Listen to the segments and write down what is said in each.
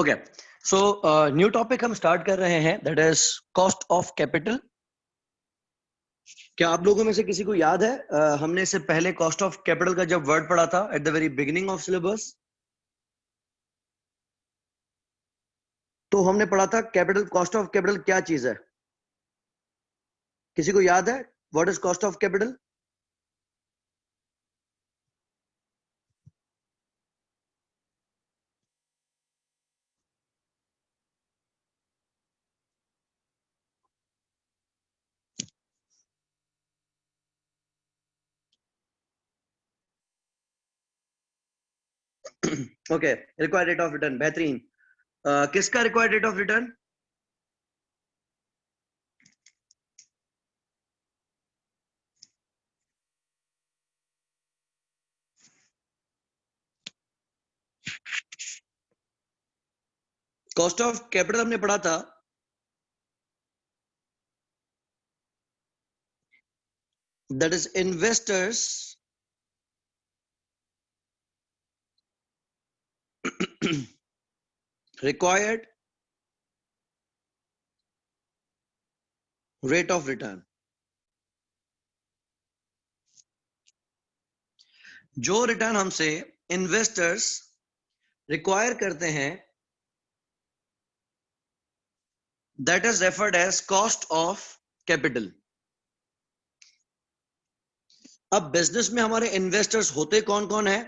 Okay, so new topic हम start कर रहे हैं, that is cost of capital. क्या आप लोगों में से किसी को याद है हमने इससे पहले कॉस्ट ऑफ कैपिटल का जब वर्ड पढ़ा था at the very beginning of syllabus, तो हमने पढ़ा था कैपिटल, कॉस्ट ऑफ कैपिटल क्या चीज है? किसी को याद है what is cost of capital? Okay, required rate of return, बेहतरीन। किसका required rate of return? Cost of capital हमने पढ़ा था, that is investors required rate of return। जो रिटर्न हमसे इन्वेस्टर्स रिक्वायर करते हैं, that is referred as cost of capital. अब बिजनेस में हमारे इन्वेस्टर्स होते कौन कौन है?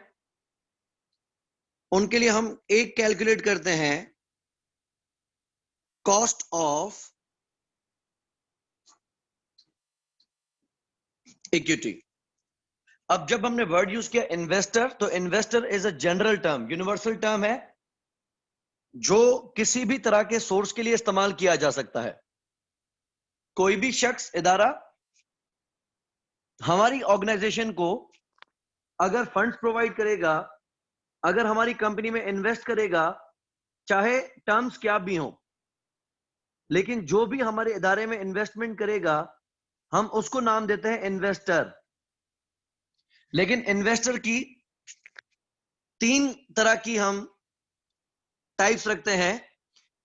उनके लिए हम एक कैलकुलेट करते हैं, कॉस्ट ऑफ इक्विटी। अब जब हमने वर्ड यूज किया इन्वेस्टर, तो investor is a general term, universal term है, जो किसी भी तरह के सोर्स के लिए इस्तेमाल किया जा सकता है। कोई भी शख्स, इदारा हमारी ऑर्गेनाइजेशन को अगर फंड्स प्रोवाइड करेगा, अगर हमारी कंपनी में इन्वेस्ट करेगा, चाहे टर्म्स क्या भी हो, लेकिन जो भी हमारे इदारे में इन्वेस्टमेंट करेगा, हम उसको नाम देते हैं इन्वेस्टर। लेकिन इन्वेस्टर की तीन तरह की हम टाइप्स रखते हैं।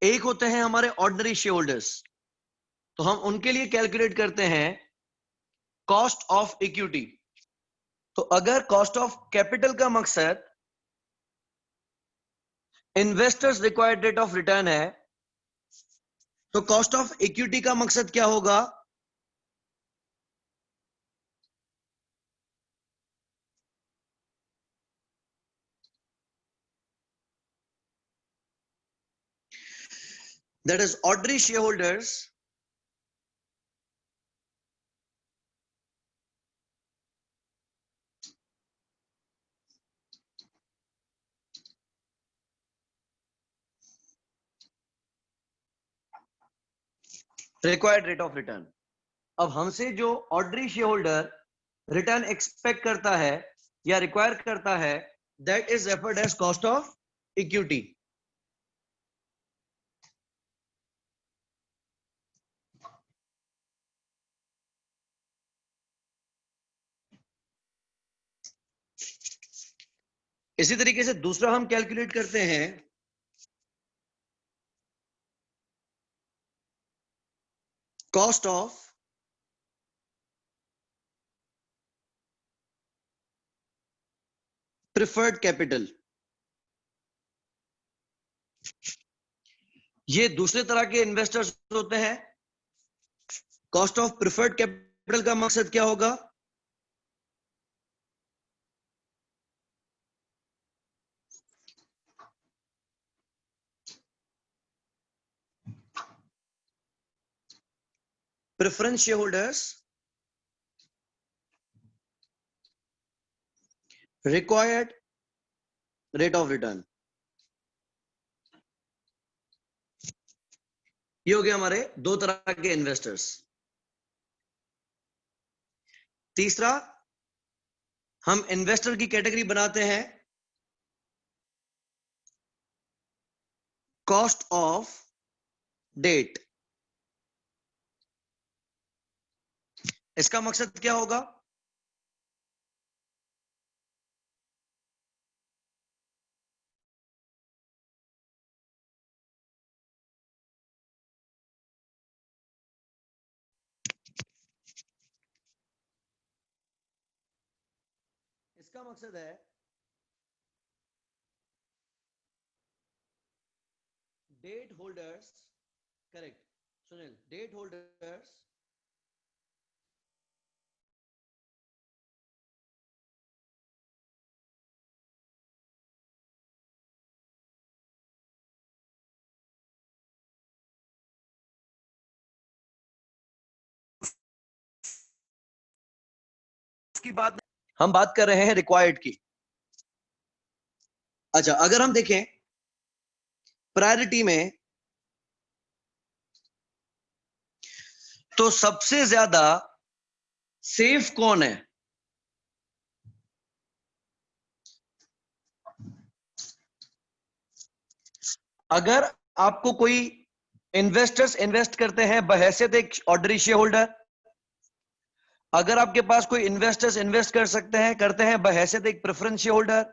एक होते हैं हमारे ऑर्डिनरी शेयर होल्डर्स, तो हम उनके लिए कैलकुलेट करते हैं कॉस्ट ऑफ इक्विटी। तो अगर कॉस्ट ऑफ कैपिटल का मकसद investors required rate of return है, तो कॉस्ट ऑफ इक्विटी का मकसद क्या होगा? That is ordinary share holders required rate of return. अब हमसे जो ordinary share holder return expect करता है या रिक्वायर करता है, that is referred as cost of equity. इसी तरीके से दूसरा हम कैलकुलेट करते हैं कॉस्ट ऑफ प्रिफर्ड कैपिटल। ये दूसरे तरह के इन्वेस्टर्स होते हैं। कॉस्ट ऑफ प्रिफर्ड कैपिटल का मकसद क्या होगा? Preference share holders required rate of return. ये हो गया हमारे दो तरह के इन्वेस्टर्स। तीसरा, हम इन्वेस्टर की कैटेगरी बनाते हैं कॉस्ट ऑफ डेट। इसका मकसद क्या होगा? इसका मकसद है debt holders, correct Sunil, debt holders की बात, हम बात कर रहे हैं रिक्वायर्ड की। अच्छा, अगर हम देखें प्रायोरिटी में, तो सबसे ज्यादा सेफ कौन है? अगर आपको कोई इन्वेस्टर्स इन्वेस्ट करते हैं बहैसियत एक ऑर्डनरी शेयर होल्डर, अगर आपके पास कोई इन्वेस्टर्स इन्वेस्ट कर सकते हैं करते हैं बहैसियत एक प्रेफरेंस शेयर होल्डर,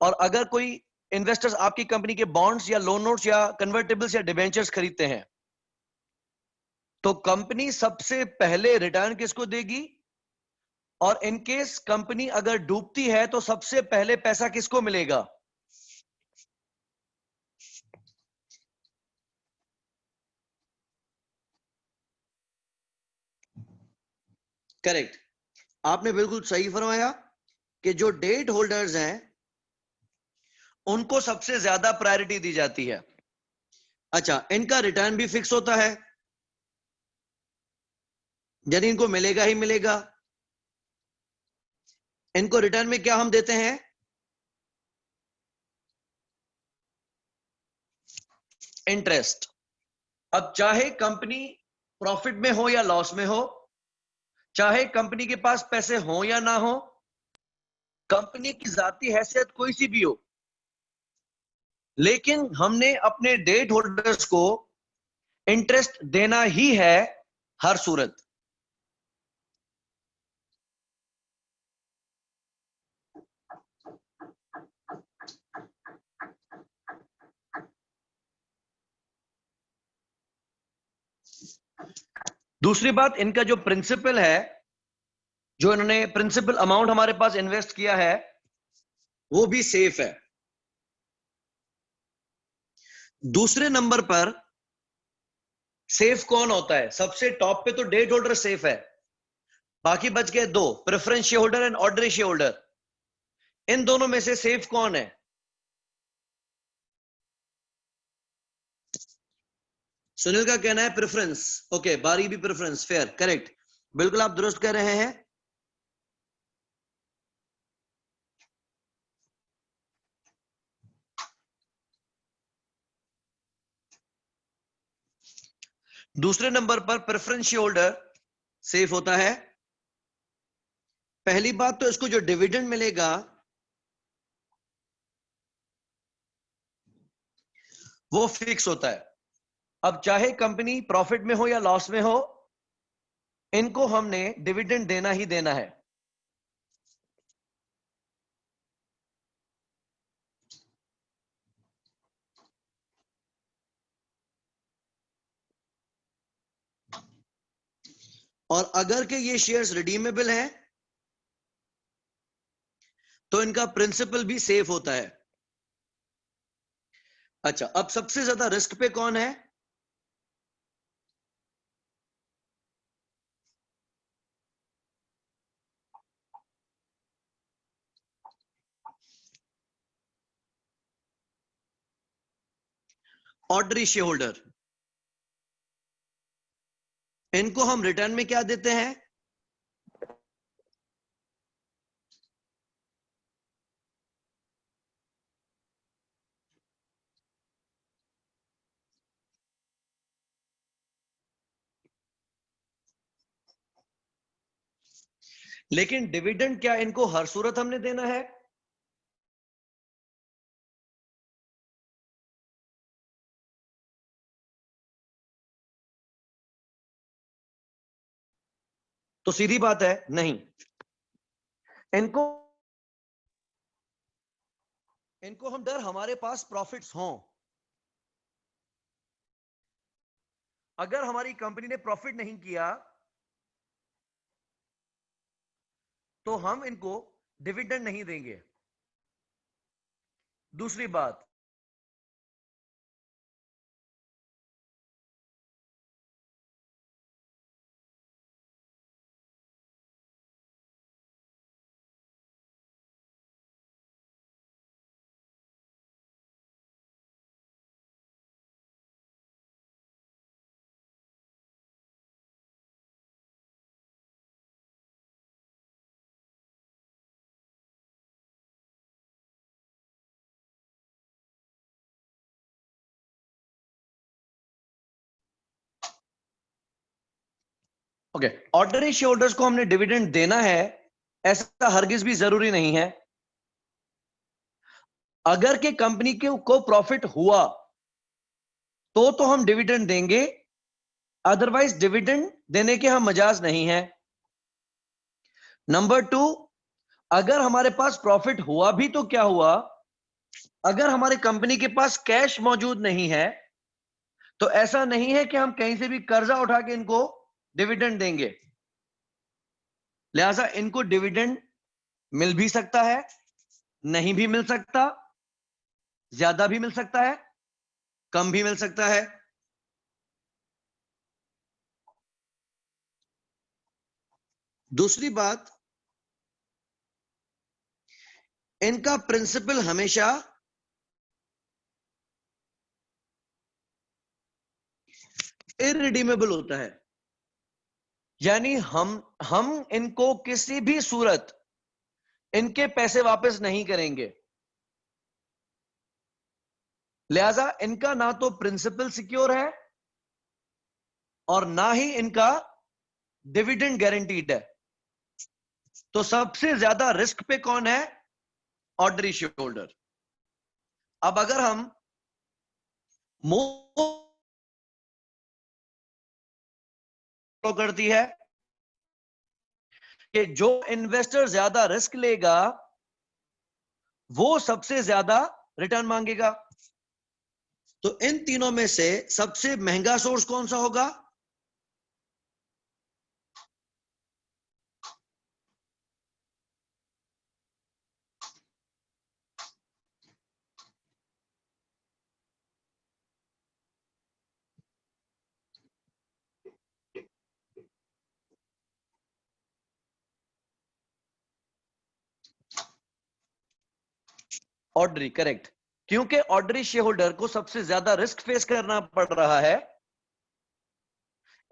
और अगर कोई इन्वेस्टर्स आपकी कंपनी के बॉन्ड्स या लोन नोट्स या कन्वर्टेबल्स या डिबेंचर्स खरीदते हैं, तो कंपनी सबसे पहले रिटर्न किसको देगी? और इनकेस कंपनी अगर डूबती है तो सबसे पहले पैसा किसको मिलेगा? करेक्ट, आपने बिल्कुल सही फरमाया कि जो डेट होल्डर्स हैं उनको सबसे ज्यादा प्रायोरिटी दी जाती है। अच्छा, इनका रिटर्न भी फिक्स होता है, यानी इनको मिलेगा ही मिलेगा। इनको रिटर्न में क्या हम देते हैं? इंटरेस्ट। अब चाहे कंपनी प्रॉफिट में हो या लॉस में हो, चाहे कंपनी के पास पैसे हो या ना हो, कंपनी की जाती हैसियत कोई सी भी हो, लेकिन हमने अपने डेट होल्डर्स को इंटरेस्ट देना ही है हर सूरत। दूसरी बात, इनका जो प्रिंसिपल है, जो इन्होंने प्रिंसिपल अमाउंट हमारे पास इन्वेस्ट किया है, वो भी सेफ है। दूसरे नंबर पर सेफ कौन होता है? सबसे टॉप पे तो डेट होल्डर सेफ है, बाकी बच गए दो, preference share holder and ordinary share holder. इन दोनों में से सेफ कौन है? सुनील का कहना है प्रेफरेंस। ओके, बारी भी प्रेफरेंस, फेयर, करेक्ट, बिल्कुल आप दुरुस्त कर रहे हैं। दूसरे नंबर पर प्रेफरेंस शेयर होल्डर सेफ होता है। पहली बात तो इसको जो डिविडेंड मिलेगा वो फिक्स होता है। अब चाहे कंपनी प्रॉफिट में हो या लॉस में हो, इनको हमने डिविडेंड देना ही देना है। और अगर के ये शेयर्स रिडीमेबल हैं तो इनका प्रिंसिपल भी सेफ होता है। अच्छा, अब सबसे ज्यादा रिस्क पे कौन है? Ordinary share holder. इनको हम रिटर्न में क्या देते हैं? लेकिन डिविडेंड क्या इनको हर सूरत हमने देना है? तो सीधी बात है, नहीं। इनको इनको हम डर हमारे पास प्रॉफिट्स हों। अगर हमारी कंपनी ने प्रॉफिट नहीं किया तो हम इनको डिविडेंड नहीं देंगे। दूसरी बात, ओके, ऑर्डिनरी शेयर होल्डर्स को हमने डिविडेंड देना है ऐसा हरगिज भी जरूरी नहीं है। अगर के कंपनी को प्रॉफिट हुआ तो हम डिविडेंड देंगे, अदरवाइज डिविडेंड देने के हम मजाज नहीं है। नंबर 2, अगर हमारे पास प्रॉफिट हुआ भी तो क्या हुआ, अगर हमारी कंपनी के पास कैश मौजूद नहीं है तो ऐसा नहीं है कि हम कहीं से भी कर्जा उठा के इनको डिविडेंड देंगे। लिहाजा इनको डिविडेंड मिल भी सकता है, नहीं भी मिल सकता, ज्यादा भी मिल सकता है, कम भी मिल सकता है। दूसरी बात, इनका प्रिंसिपल हमेशा इररिडीमेबल होता है, यानी हम इनको किसी भी सूरत इनके पैसे वापस नहीं करेंगे। लिहाजा इनका ना तो प्रिंसिपल सिक्योर है और ना ही इनका डिविडेंड गारंटीड है। तो सबसे ज्यादा रिस्क पे कौन है? Ordinary share holder. अब अगर हम करती है कि जो इन्वेस्टर ज्यादा रिस्क लेगा वो सबसे ज्यादा रिटर्न मांगेगा। तो इन तीनों में से सबसे महंगा सोर्स कौन सा होगा? Ordinary, correct. क्योंकि ऑर्डिनरी शेयर होल्डर को सबसे ज्यादा रिस्क फेस करना पड़ रहा है,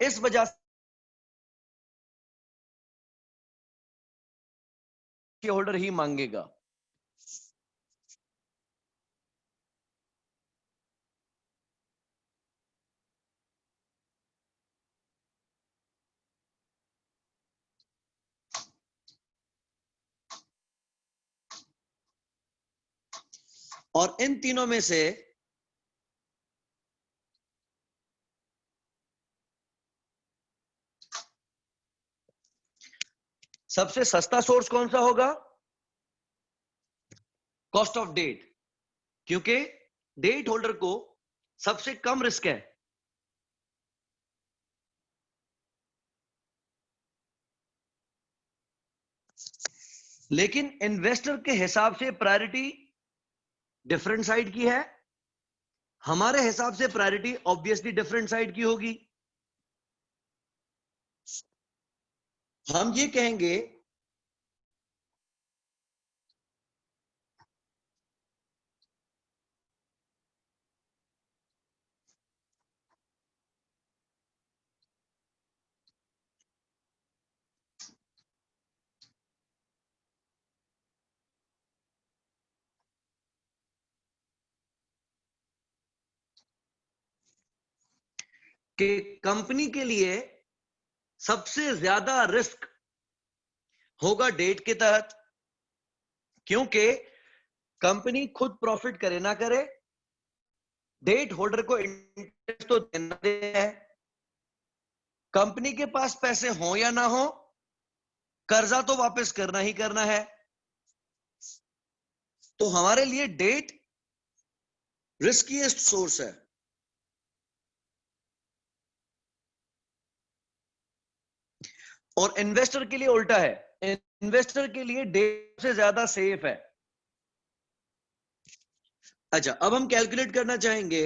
इस वजह से शेयर होल्डर ही मांगेगा। और इन तीनों में से सबसे सस्ता सोर्स कौन सा होगा? कॉस्ट ऑफ डेट, क्योंकि डेट होल्डर को सबसे कम रिस्क है। लेकिन इन्वेस्टर के हिसाब से प्रायोरिटी डिफरेंट साइड की है, हमारे हिसाब से प्रायोरिटी ऑब्वियसली डिफरेंट साइड की होगी। हम ये कहेंगे कि कंपनी के लिए सबसे ज्यादा रिस्क होगा डेट के तहत, क्योंकि कंपनी खुद प्रॉफिट करे ना करे, डेट होल्डर को इंटरेस्ट तो देना है। कंपनी के पास पैसे हो या ना हो, कर्जा तो वापस करना ही करना है। तो हमारे लिए डेट रिस्कीएस्ट सोर्स है। और इन्वेस्टर के लिए उल्टा है, इन्वेस्टर के लिए डे से ज्यादा सेफ है। अच्छा, अब हम कैलकुलेट करना चाहेंगे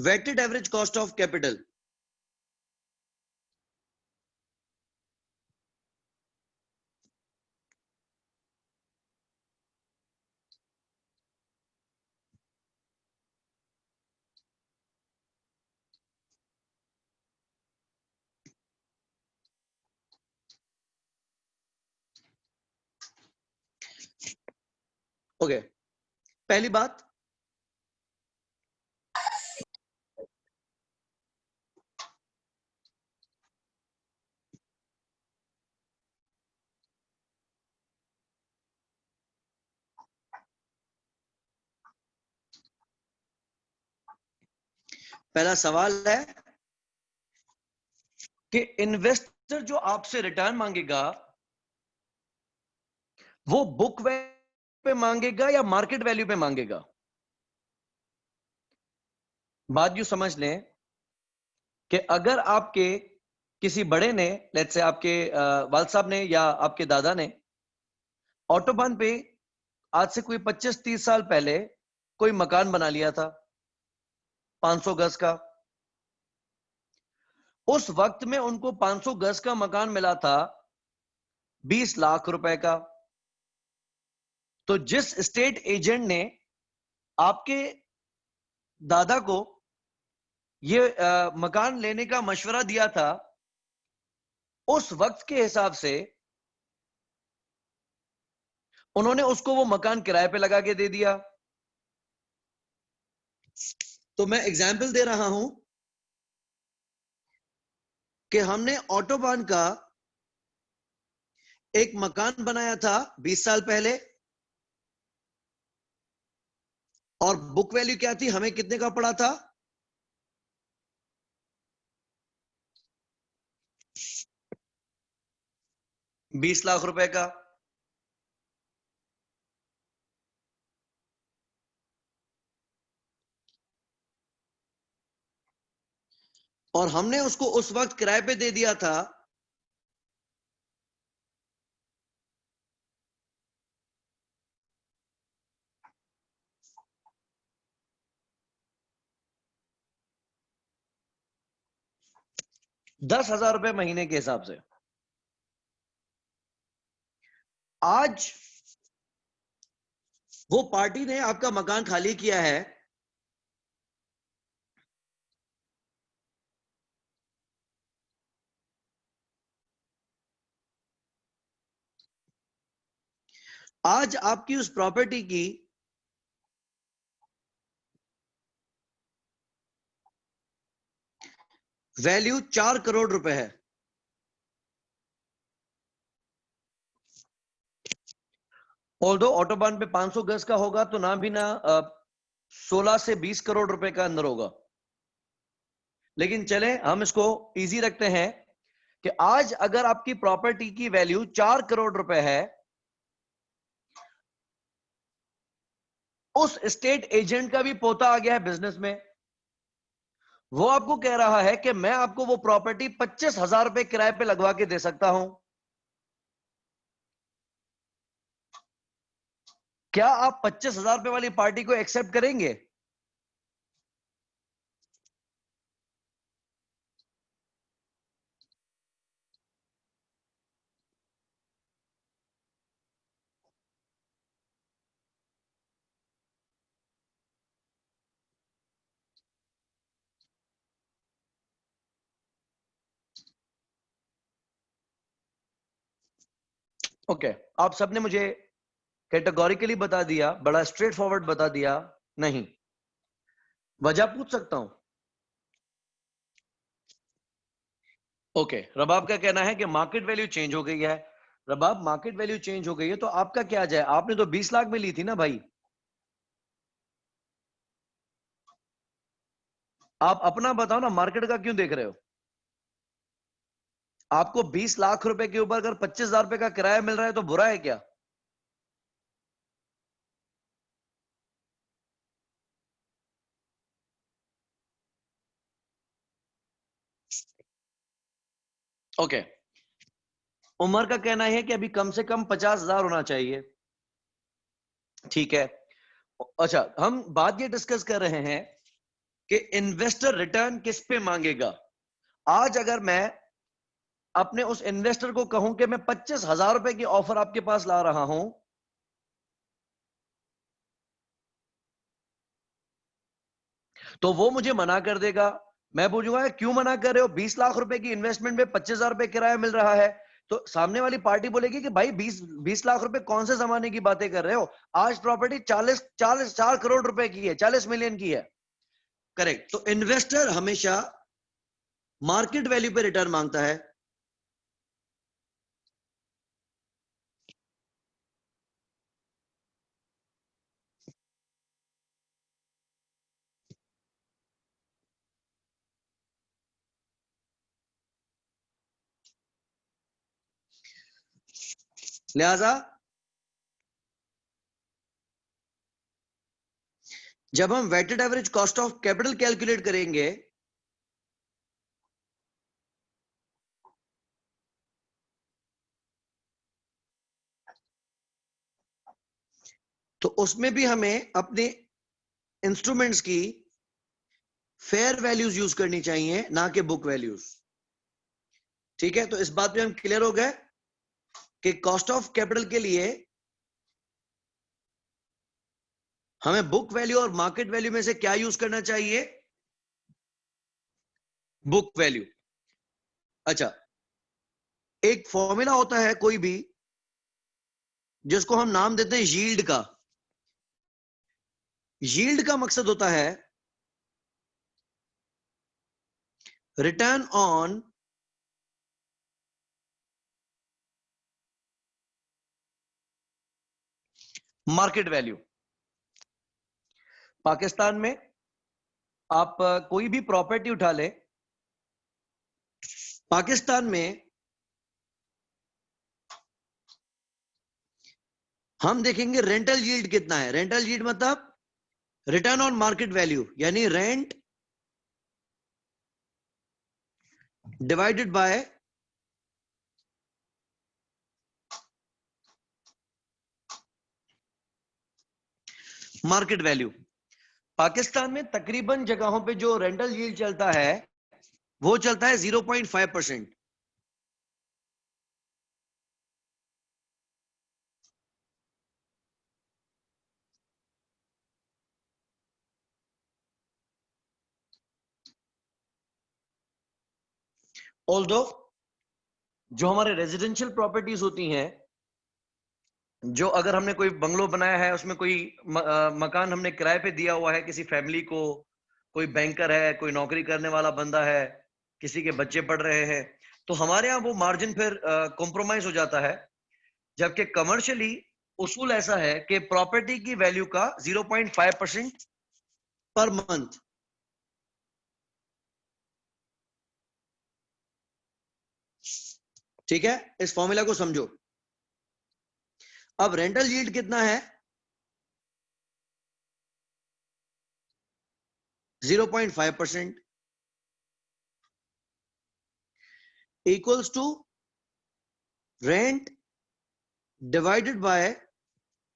weighted average cost of capital. Okay, पहली बात, पहला सवाल है कि इन्वेस्टर जो आपसे रिटर्न मांगेगा वो बुक वैल्यू पे मांगेगा या मार्केट वैल्यू पे मांगेगा। बात यू समझ लें कि अगर आपके किसी बड़े ने, लेट्स से आपके वाल साहब ने या आपके दादा ने ऑटोबान पे आज से कोई 25-30 साल पहले कोई मकान बना लिया था 500 गज का, उस वक्त में उनको 500 गज का मकान मिला था 20 लाख रुपए का। तो जिस स्टेट एजेंट ने आपके दादा को ये मकान लेने का मशवरा दिया था, उस वक्त के हिसाब से उन्होंने उसको वो मकान किराए पे लगा के दे दिया। तो मैं एग्जाम्पल दे रहा हूं कि हमने ऑटोबान का एक मकान बनाया था 20 साल पहले, और बुक वैल्यू क्या थी, हमें कितने का पड़ा था, 20 लाख रुपए का। और हमने उसको उस वक्त किराए पे दे दिया था 10,000 रुपए महीने के हिसाब से। आज वो पार्टी ने आपका मकान खाली किया है, आज आपकी उस प्रॉपर्टी की वैल्यू 4 करोड़ रुपए है। ऑल्दो ऑटोबान पे 500 गज का होगा तो ना भी ना 16 से 20 करोड़ रुपए का अंदर होगा। लेकिन चले हम इसको इजी रखते हैं कि आज अगर आपकी प्रॉपर्टी की वैल्यू 4 करोड़ रुपए है, उस स्टेट एजेंट का भी पोता आ गया है बिजनेस में, वो आपको कह रहा है कि मैं आपको वो प्रॉपर्टी 25,000 रुपए किराए पे लगवा के दे सकता हूं, क्या आप 25,000 रुपए वाली पार्टी को एक्सेप्ट करेंगे? ओके, आप सबने मुझे कैटेगोरिकली बता दिया, बड़ा स्ट्रेट फॉरवर्ड बता दिया, नहीं। वजह पूछ सकता हूं? ओके, रबाब का कहना है कि मार्केट वैल्यू चेंज हो गई है। रबाब, मार्केट वैल्यू चेंज हो गई है तो आपका क्या जाए, आपने तो 20 लाख में ली थी ना भाई। आप अपना बताओ ना, मार्केट का क्यों देख रहे हो? आपको 20 लाख रुपए के ऊपर अगर 25,000 रुपए का किराया मिल रहा है तो बुरा है क्या? ओके, उमर का कहना है कि अभी कम से कम 50,000 होना चाहिए। ठीक है, अच्छा हम बात ये डिस्कस कर रहे हैं कि इन्वेस्टर रिटर्न किस पे मांगेगा। आज अगर मैं अपने उस इन्वेस्टर को कहूं कि मैं 25,000 रुपए की ऑफर आपके पास ला रहा हूं, तो वो मुझे मना कर देगा। मैं पूछूंगा क्यों मना कर रहे हो, 20 लाख रुपए की इन्वेस्टमेंट में 25,000 रुपए किराया मिल रहा है। तो सामने वाली पार्टी बोलेगी कि भाई 20 लाख रुपए कौन से जमाने की बातें कर रहे हो, आज प्रॉपर्टी 4 करोड़ रुपए की है, 40 मिलियन की है। करेक्ट। तो इन्वेस्टर हमेशा मार्केट वैल्यू पे रिटर्न मांगता है। लिहाजा जब हम weighted average cost of capital calculate करेंगे, तो उसमें भी हमें अपने इंस्ट्रूमेंट्स की फेयर वैल्यूज यूज करनी चाहिए, ना कि बुक वैल्यूज। ठीक है, तो इस बात पे हम क्लियर हो गए कि कॉस्ट ऑफ कैपिटल के लिए हमें बुक वैल्यू और मार्केट वैल्यू में से क्या यूज करना चाहिए, बुक वैल्यू। अच्छा, एक फॉर्मूला होता है कोई भी जिसको हम नाम देते हैं यील्ड का। यील्ड का मकसद होता है return on market value. Pakistan में आप कोई भी प्रॉपर्टी उठा ले, पाकिस्तान में हम देखेंगे रेंटल यील्ड कितना है। रेंटल यील्ड मतलब रिटर्न ऑन मार्केट वैल्यू, यानी rent divided by market value. Pakistan में तकरीबन जगहों पे जो रेंटल यील्ड चलता है वो चलता है 0.5%। ऑल्दो जो हमारे रेजिडेंशियल प्रॉपर्टीज होती हैं, जो अगर हमने कोई बंगलो बनाया है, उसमें कोई मकान हमने किराए पे दिया हुआ है किसी फैमिली को, कोई बैंकर है, कोई नौकरी करने वाला बंदा है, किसी के बच्चे पढ़ रहे हैं, तो हमारे यहाँ वो मार्जिन फिर कॉम्प्रोमाइज हो जाता है। जबकि कमर्शियली उसूल ऐसा है कि प्रॉपर्टी की वैल्यू का 0.5% पर मंथ। ठीक है, इस फॉर्मूला को समझो। अब रेंटल यील्ड कितना है, 0.5% equals to rent divided by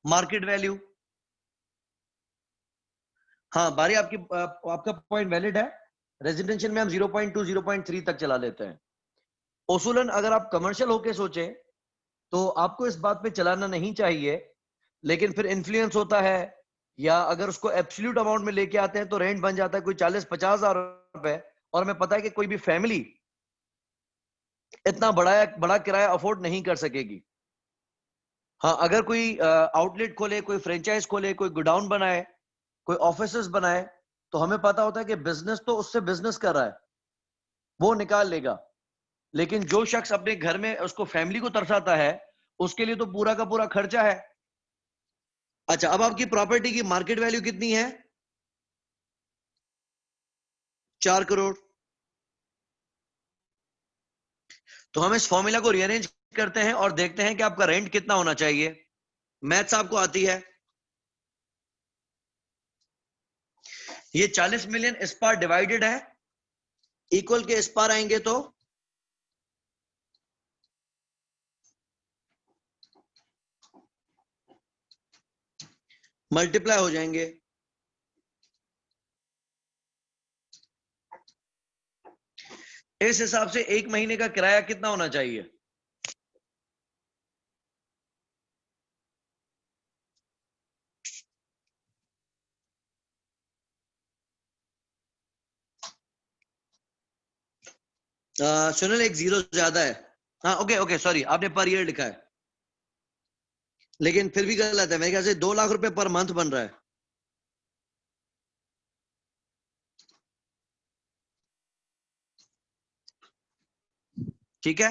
market value. हाँ बारी आपकी, आपका पॉइंट वैलिड है। रेजिडेंशियल में हम 0.2 0.3 तक चला लेते हैं। उसूलन अगर आप कमर्शियल होके सोचे तो आपको इस बात पे चलाना नहीं चाहिए, लेकिन फिर इन्फ्लुएंस होता है, या अगर उसको एब्सोल्यूट अमाउंट में लेके आते हैं तो रेंट बन जाता है कोई 40-50 हजार रुपए, और हमें पता है कि कोई भी फैमिली इतना बड़ा बड़ा किराया अफोर्ड नहीं कर सकेगी। हाँ, अगर कोई आउटलेट खोले, कोई फ्रेंचाइज खोले, कोई गोडाउन बनाए, कोई ऑफिसेस बनाए, तो हमें पता होता है कि बिजनेस तो उससे बिजनेस कर रहा है, वो निकाल लेगा। लेकिन जो शख्स अपने घर में उसको फैमिली को तरसाता है, उसके लिए तो पूरा का पूरा खर्चा है। अच्छा, अब आपकी प्रॉपर्टी की मार्केट वैल्यू कितनी है, 4 करोड़। तो हम इस फॉर्मूला को रीअरेंज करते हैं और देखते हैं कि आपका रेंट कितना होना चाहिए। मैथ्स आपको आती है। ये 40 मिलियन इस पार डिवाइडेड है, इक्वल के इस पार आएंगे तो मल्टीप्लाई हो जाएंगे। इस हिसाब से 1 महीने का किराया कितना होना चाहिए? सुनील, एक जीरो ज्यादा है। हाँ, ओके ओके, सॉरी, आपने पर ईयर लिखा है, लेकिन फिर भी गलत है। मेरे ख्याल से 2 लाख रुपए पर मंथ बन रहा है। ठीक है।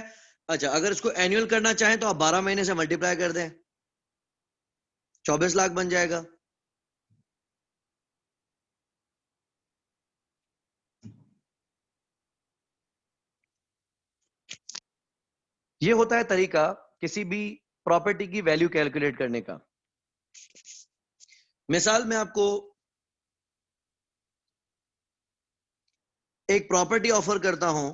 अच्छा, अगर इसको एनुअल करना चाहें तो आप 12 महीने से मल्टीप्लाई कर दें, 24 लाख बन जाएगा। ये होता है तरीका किसी भी प्रॉपर्टी की वैल्यू कैलकुलेट करने का। मिसाल में आपको एक प्रॉपर्टी ऑफर करता हूं।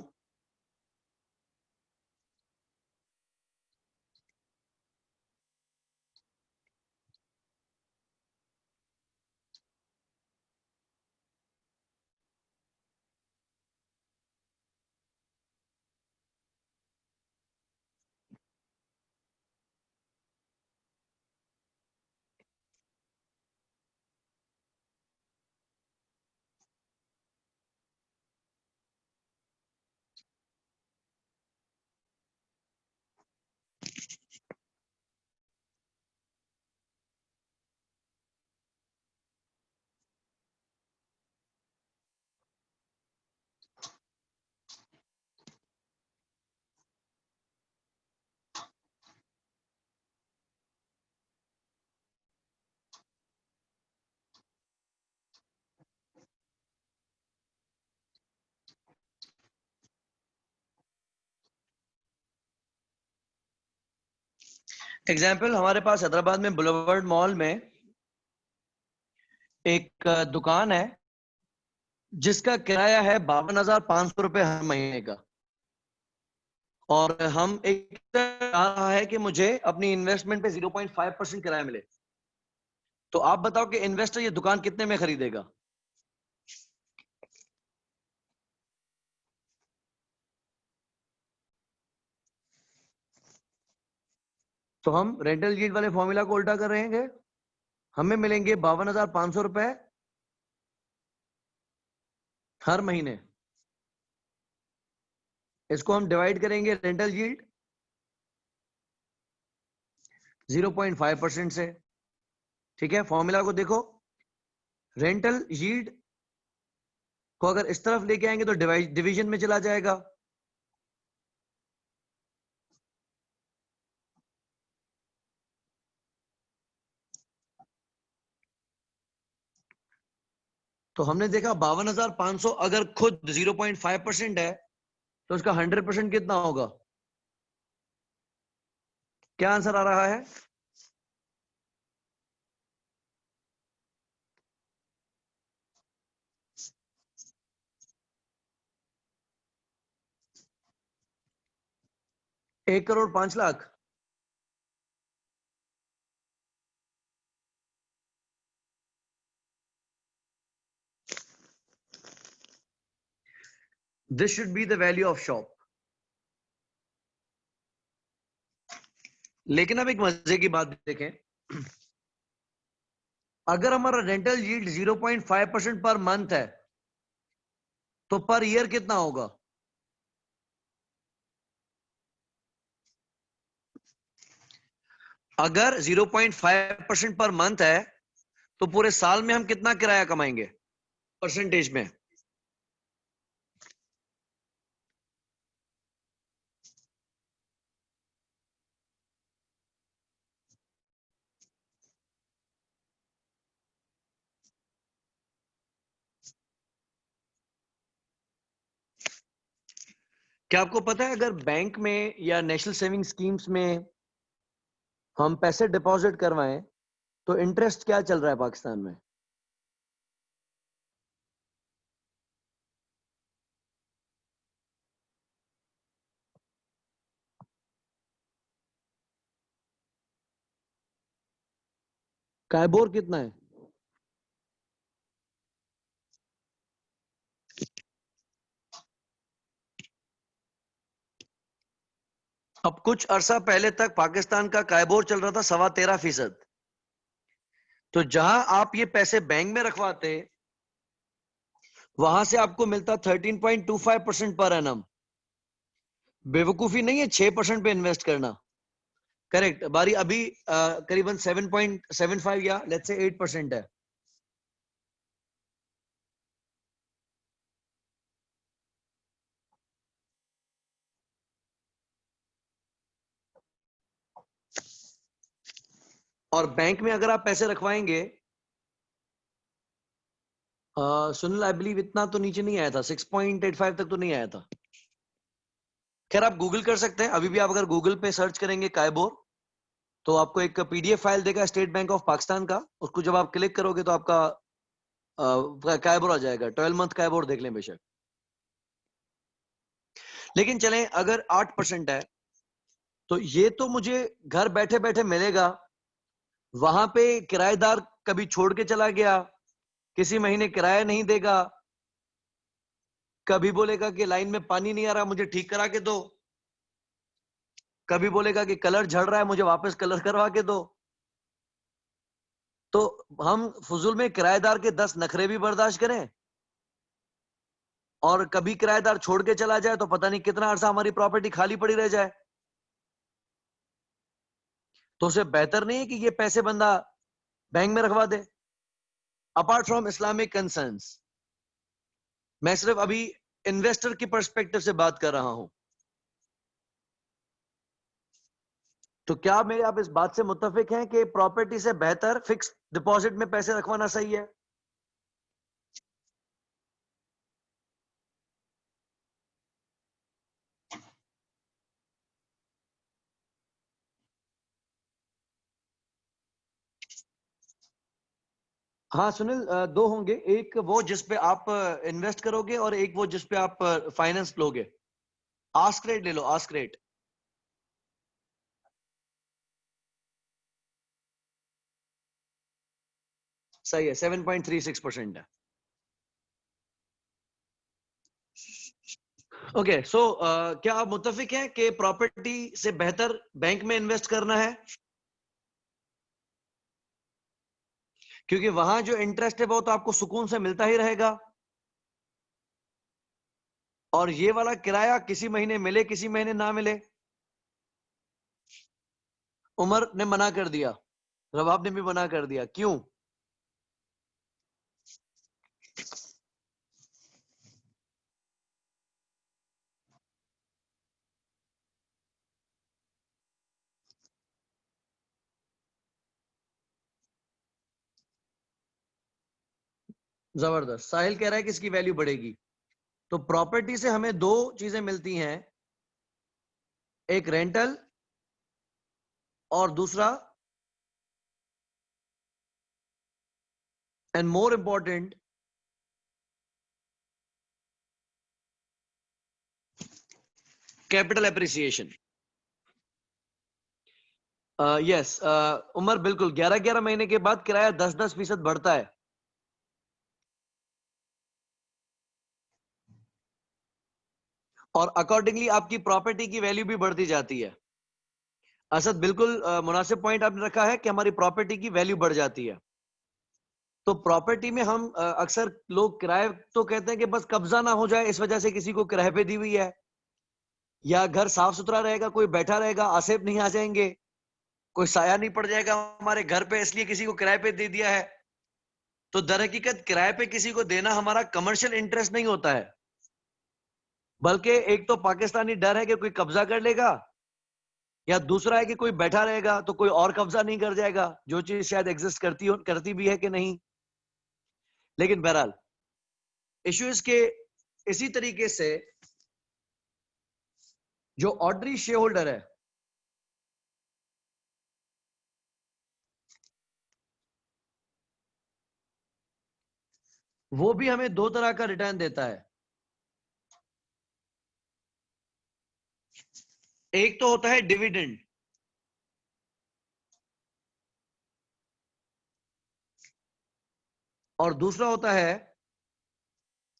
एग्जाम्पल, हमारे पास हैदराबाद में बुलेवर्ड मॉल में एक दुकान है जिसका किराया है 52,500 रुपए हर महीने का। और हम एक चाह रहा है कि मुझे अपनी इन्वेस्टमेंट पे 0.5% किराया मिले। तो आप बताओ कि इन्वेस्टर ये दुकान कितने में खरीदेगा? तो हम रेंटल यील्ड वाले फॉर्मूला को उल्टा कर रहेंगे। हमें मिलेंगे 52,500 रुपए हर महीने। इसको हम डिवाइड करेंगे रेंटल यील्ड 0.5% से। ठीक है, फॉर्मूला को देखो, रेंटल यील्ड को अगर इस तरफ लेके आएंगे तो डिवीजन में चला जाएगा। तो हमने देखा 52,500 अगर खुद 0.5% है तो उसका 100% कितना होगा? क्या आंसर आ रहा है? एक crore 5 lakh. This should be the value of shop. लेकिन अब एक मजे की बात देखें, अगर हमारा रेंटल यील्ड 0.5% पर मंथ है तो पर ईयर कितना होगा? अगर 0.5% पर मंथ है तो पूरे साल में हम कितना किराया कमाएंगे परसेंटेज में? क्या आपको पता है अगर बैंक में या नेशनल सेविंग स्कीम्स में हम पैसे डिपॉजिट करवाएं तो इंटरेस्ट क्या चल रहा है पाकिस्तान में? काइबोर कितना है? अब कुछ अरसा पहले तक पाकिस्तान का कायबोर चल रहा था 13.25%। तो जहां आप ये पैसे बैंक में रखवाते, वहां से आपको मिलता 13.25% पर एनम। बेवकूफी नहीं है 6% पे इन्वेस्ट करना। करेक्ट, बारी अभी करीबन 7.75 या लेट्स से 8% है। और बैंक में अगर आप पैसे रखवाएंगे, सुनील आई बिलीव इतना तो नीचे नहीं आया था, 6.85 तक तो नहीं आया था। खैर आप गूगल कर सकते हैं, अभी भी आप अगर गूगल पे सर्च करेंगे कायबोर, तो आपको एक पीडीएफ फाइल देगा स्टेट बैंक ऑफ पाकिस्तान का। उसको जब आप क्लिक करोगे तो आपका कायबोर आ जाएगा। 12 मंथ कायबोर देख लें बेशक। लेकिन चलें, अगर 8% है तो ये तो मुझे घर बैठे बैठे मिलेगा। वहां पे किराएदार कभी छोड़ के चला गया, किसी महीने किराया नहीं देगा, कभी बोलेगा कि लाइन में पानी नहीं आ रहा मुझे ठीक करा के दो, कभी बोलेगा कि कलर झड़ रहा है मुझे वापस कलर करवा के दो। तो हम फजूल में किराएदार के 10 नखरे भी बर्दाश्त करें, और कभी किराएदार छोड़ के चला जाए तो पता नहीं कितना अरसा हमारी प्रॉपर्टी खाली पड़ी रह जाए। तो उसे बेहतर नहीं है कि ये पैसे बंदा बैंक में रखवा दे। अपार्ट फ्रॉम इस्लामिक कंसर्न्स, मैं सिर्फ अभी इन्वेस्टर की पर्सपेक्टिव से बात कर रहा हूं। तो क्या मेरे आप इस बात से मुत्तफिक हैं कि प्रॉपर्टी से बेहतर फिक्स डिपॉजिट में पैसे रखवाना सही है? हाँ सुनील, दो होंगे, एक वो जिस पे आप इन्वेस्ट करोगे और एक वो जिस पे आप फाइनेंस लोगे। आस्क रेट ले लो, आस्क रेट। सही है, 7.36% है। ओके सो क्या आप मुत्तफिक हैं कि प्रॉपर्टी से बेहतर बैंक में इन्वेस्ट करना है? क्योंकि वहां जो इंटरेस्ट है वो तो आपको सुकून से मिलता ही रहेगा, और ये वाला किराया किसी महीने मिले किसी महीने ना मिले। उमर ने मना कर दिया, रबाब ने भी मना कर दिया, क्यों? जबरदस्त। साहिल कह रहा है कि इसकी वैल्यू बढ़ेगी। तो प्रॉपर्टी से हमें दो चीजें मिलती हैं, एक रेंटल और दूसरा and more important capital appreciation. Yes Umar, बिल्कुल 11-11 महीने के बाद किराया 10-10% बढ़ता है। और अकॉर्डिंगली आपकी प्रॉपर्टी की वैल्यू भी बढ़ती जाती है। असद, बिल्कुल मुनासिब पॉइंट आपने रखा है कि हमारी प्रॉपर्टी की वैल्यू बढ़ जाती है। तो प्रॉपर्टी में हम अक्सर लोग किराए तो कहते हैं कि बस कब्जा ना हो जाए इस वजह से किसी को किराए पे दी हुई है, या घर साफ सुथरा रहेगा, कोई बैठा रहेगा, आसेब नहीं आ जाएंगे, कोई साया नहीं पड़ जाएगा हमारे घर पे, इसलिए किसी को किराए पे दे दिया है। तो दर हकीकत किराए पे किसी को देना हमारा कमर्शियल इंटरेस्ट नहीं होता है, बल्कि एक तो पाकिस्तानी डर है कि कोई कब्जा कर लेगा, या दूसरा है कि कोई बैठा रहेगा तो कोई और कब्जा नहीं कर जाएगा, जो चीज शायद एग्जिस्ट करती भी है कि नहीं। लेकिन बहरहाल इशू इसके इसी तरीके से जो ऑर्डनरी शेयर होल्डर है, वो भी हमें दो तरह का रिटर्न देता है। एक तो होता है डिविडेंड, और दूसरा होता है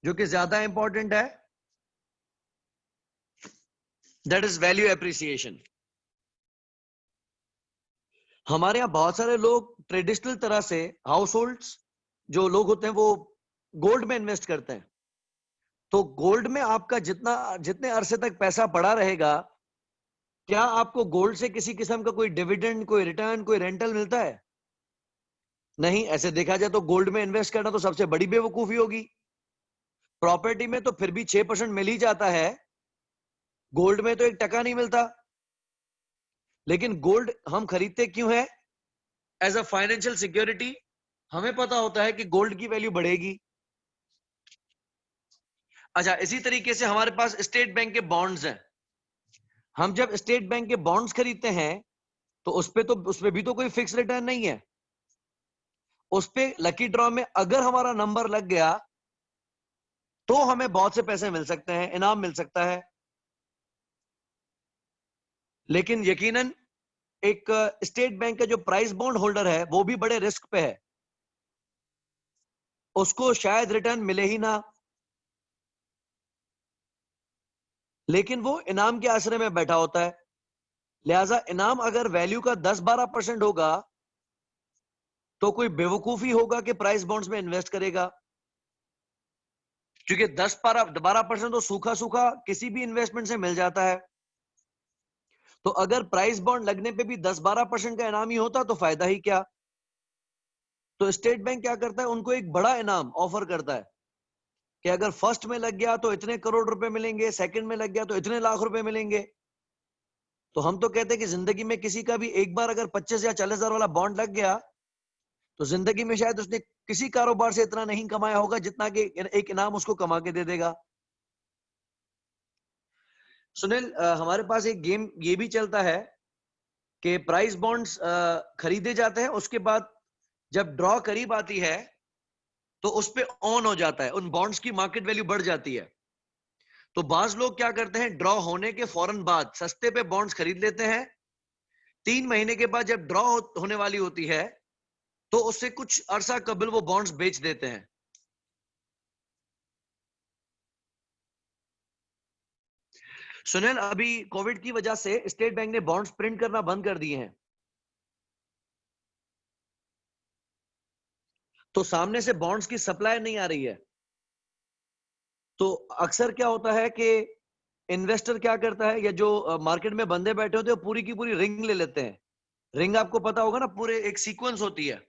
जो कि ज्यादा इंपॉर्टेंट है, दैट इज वैल्यू एप्रिसिएशन। हमारे यहाँ बहुत सारे लोग ट्रेडिशनल तरह से हाउस होल्ड्स जो लोग होते हैं वो गोल्ड में इन्वेस्ट करते हैं। तो गोल्ड में आपका जितने अरसे तक पैसा पड़ा रहेगा, क्या आपको गोल्ड से किसी किस्म का कोई डिविडेंड, कोई रिटर्न, कोई रेंटल मिलता है? नहीं। ऐसे देखा जाए तो गोल्ड में इन्वेस्ट करना तो सबसे बड़ी बेवकूफी होगी। प्रॉपर्टी में तो फिर भी 6% मिल ही जाता है, गोल्ड में तो 1 टका नहीं मिलता। लेकिन गोल्ड हम खरीदते क्यों है? As a financial security. हमें पता होता है कि गोल्ड की वैल्यू बढ़ेगी। अच्छा, इसी तरीके से हमारे पास स्टेट बैंक के बॉन्ड्स हैं। हम जब स्टेट बैंक के बॉन्ड्स खरीदते हैं तो उसपे भी तो कोई फिक्स रिटर्न नहीं है। उस पे लकी ड्रॉ में अगर हमारा नंबर लग गया तो हमें बहुत से पैसे मिल सकते हैं, इनाम मिल सकता है। लेकिन यकीनन एक स्टेट बैंक का जो प्राइस बॉन्ड होल्डर है वो भी बड़े रिस्क पे है, उसको शायद रिटर्न मिले ही ना। लेकिन वो इनाम के आश्रय में बैठा होता है। लिहाजा इनाम अगर वैल्यू का 10-12% होगा तो कोई बेवकूफी होगा कि प्राइस बॉन्ड्स में इन्वेस्ट करेगा, क्योंकि 10-12% तो सूखा सूखा किसी भी इन्वेस्टमेंट से मिल जाता है। तो अगर प्राइस बॉन्ड लगने पे भी 10-12% का इनाम ही होता तो फायदा ही क्या। तो स्टेट बैंक क्या करता है, उनको एक बड़ा इनाम ऑफर करता है कि अगर फर्स्ट में लग गया तो इतने करोड़ रुपए मिलेंगे, सेकंड में लग गया तो इतने लाख रुपए मिलेंगे। तो हम तो कहते हैं कि जिंदगी में किसी का भी एक बार अगर 25 या 40 हजार वाला बॉन्ड लग गया तो जिंदगी में शायद उसने किसी कारोबार से इतना नहीं कमाया होगा जितना कि एक इनाम उसको कमा के दे देगा। सुनील, हमारे पास एक गेम ये भी चलता है कि प्राइस बॉन्ड्स खरीदे जाते हैं, उसके बाद जब ड्रॉ करीब आती है तो उस पे ऑन हो जाता है, उन बॉन्ड्स की मार्केट वैल्यू बढ़ जाती है। तो बाज लोग क्या करते हैं, ड्रॉ होने के फौरन बाद सस्ते पे बॉन्ड्स खरीद लेते हैं। 3 महीने के बाद जब ड्रॉ होने वाली होती है तो उससे कुछ अरसा कबल वो बॉन्ड्स बेच देते हैं। सुनील, अभी कोविड की वजह से स्टेट बैंक ने बॉन्ड्स प्रिंट करना बंद कर दिए हैं, तो सामने से बॉन्ड्स की सप्लाई नहीं आ रही है। तो अक्सर क्या होता है कि इन्वेस्टर क्या करता है, या जो मार्केट में बंदे बैठे होते हैं वो पूरी की पूरी रिंग ले लेते हैं। रिंग आपको पता होगा ना, पूरे एक सीक्वेंस होती है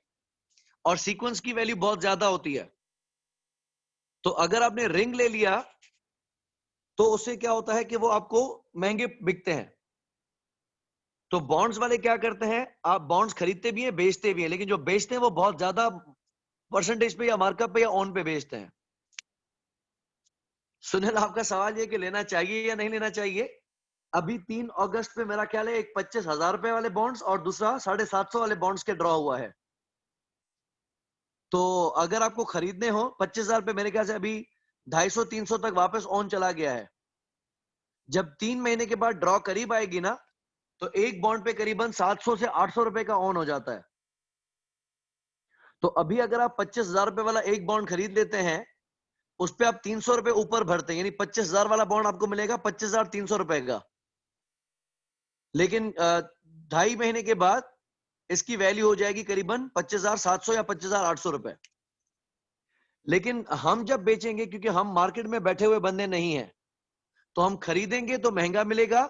और सीक्वेंस की वैल्यू बहुत ज्यादा होती है। तो अगर आपने रिंग ले लिया तो उससे क्या होता है कि वो आपको महंगे बिकते हैं। तो बॉन्ड्स वाले क्या करते हैं, आप बॉन्ड्स खरीदते भी हैं बेचते भी हैं, लेकिन जो बेचते हैं वो बहुत ज्यादा परसेंटेज पे या मार्कअप पे या ऑन पे बेचते हैं। सुनील, आपका सवाल ये कि लेना चाहिए या नहीं लेना चाहिए। अभी 3 अगस्त पे मेरा ख्याल है एक 25,000 रुपए वाले बॉन्ड्स और दूसरा 750 वाले बॉन्ड्स के ड्रॉ हुआ है। तो अगर आपको खरीदने हो 25,000 पे, मेरे ख्याल से अभी 250-300 तक वापस ऑन चला गया है। जब 3 महीने के बाद ड्रॉ करीब आएगी ना तो एक बॉन्ड पे करीबन 700 से 800 रुपए का ऑन हो जाता है। तो अभी अगर आप 25,000 रुपए वाला एक बॉन्ड खरीद लेते हैं, उस पे आप 300 रुपए ऊपर भरते हैं, यानी 25,000 वाला बॉन्ड आपको मिलेगा 25,300 रुपए का। लेकिन 2.5 महीने के बाद इसकी वैल्यू हो जाएगी करीबन 25,700 या 25,800 रुपए। लेकिन हम जब बेचेंगे, क्योंकि हम मार्केट में बैठे हुए बंदे नहीं हैं, तो हम खरीदेंगे तो महंगा मिलेगा,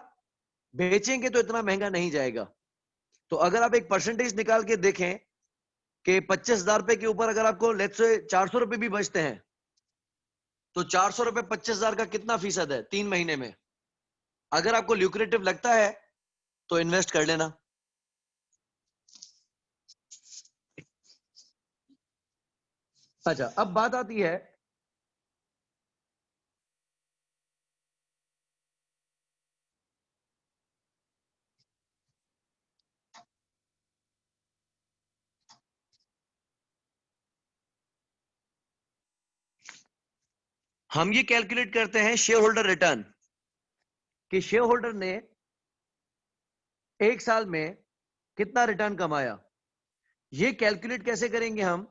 बेचेंगे तो इतना महंगा नहीं जाएगा। तो अगर आप एक परसेंटेज निकाल के देखें कि 25,000 रुपए के ऊपर अगर आपको लेट्स से 400 रुपए भी बचते हैं तो 400 रुपए 25,000 का कितना फीसद है 3 महीने में। अगर आपको ल्यूक्रेटिव लगता है तो इन्वेस्ट कर लेना। अच्छा, अब बात आती है, हम ये कैलकुलेट करते हैं शेयर होल्डर रिटर्न, कि शेयर होल्डर ने एक साल में कितना रिटर्न कमाया। ये कैलकुलेट कैसे करेंगे, हम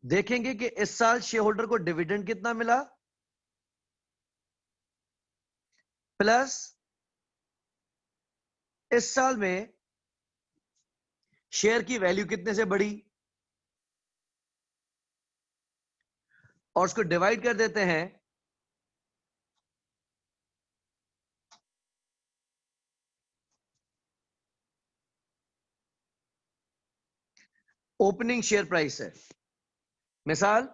देखेंगे कि इस साल शेयर होल्डर को डिविडेंड कितना मिला, प्लस इस साल में शेयर की वैल्यू कितने से बढ़ी, और उसको डिवाइड कर देते हैं ओपनिंग शेयर प्राइस है। मिसाल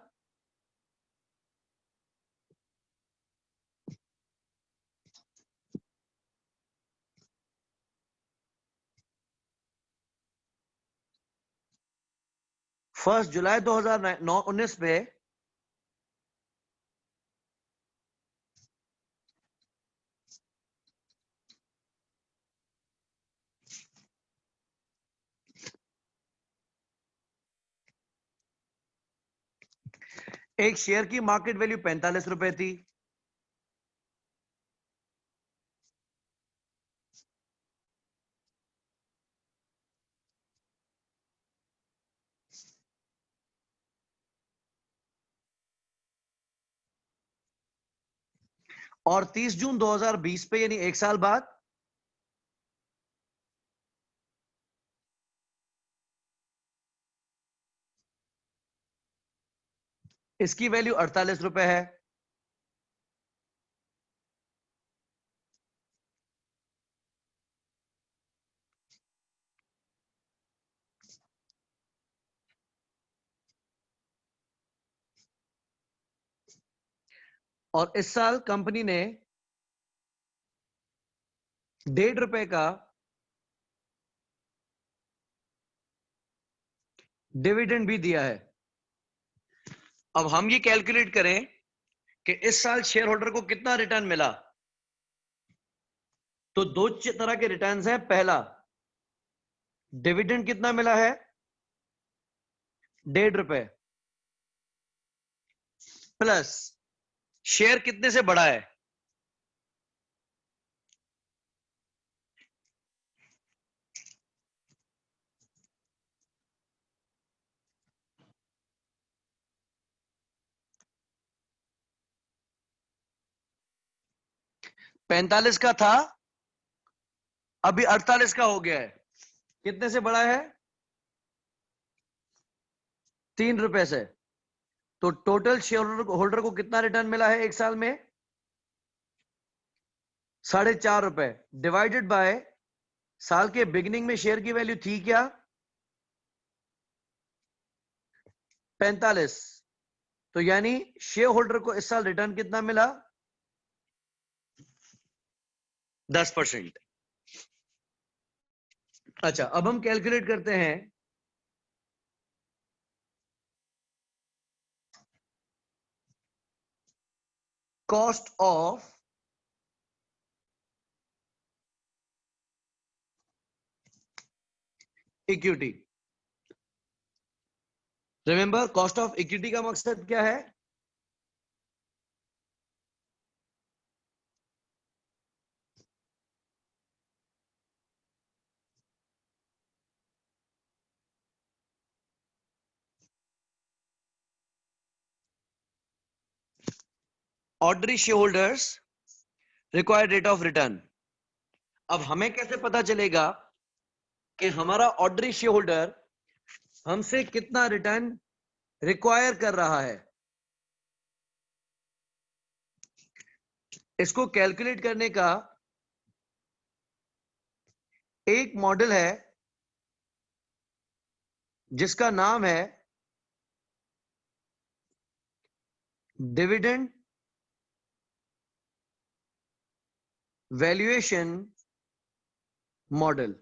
1 जुलाई 2019 पे एक शेयर की मार्केट वैल्यू 45 रुपए थी, और 30 जून 2020 पे यानी एक साल बाद इसकी वैल्यू 48 रुपए है। और इस साल कंपनी ने ₹1.5 का डिविडेंड भी दिया है। अब हम ये कैलकुलेट करें कि इस साल शेयर होल्डर को कितना रिटर्न मिला, तो दो तरह के रिटर्न्स हैं। पहला, डिविडेंड कितना मिला है, ₹1.5, प्लस शेयर कितने से बढ़ा है, ₹45 का था, अभी 48 का हो गया है। कितने से बढ़ा है, ₹3 से। तो टोटल शेयर होल्डर को कितना रिटर्न मिला है एक साल में, ₹4.5, डिवाइडेड बाय साल के बिगिनिंग में शेयर की वैल्यू थी क्या, 45। तो यानी शेयर होल्डर को इस साल रिटर्न कितना मिला, 10%। अच्छा, अब हम कैलकुलेट करते हैं cost of equity. Remember, cost of equity का मकसद क्या है, ordinary share holders required rate of return. अब हमें कैसे पता चलेगा कि हमारा ऑर्डिनरी शेयर होल्डर हमसे कितना रिटर्न रिक्वायर कर रहा है। इसको कैलकुलेट करने का एक मॉडल है जिसका नाम है डिविडेंड वैल्यूएशन मॉडल।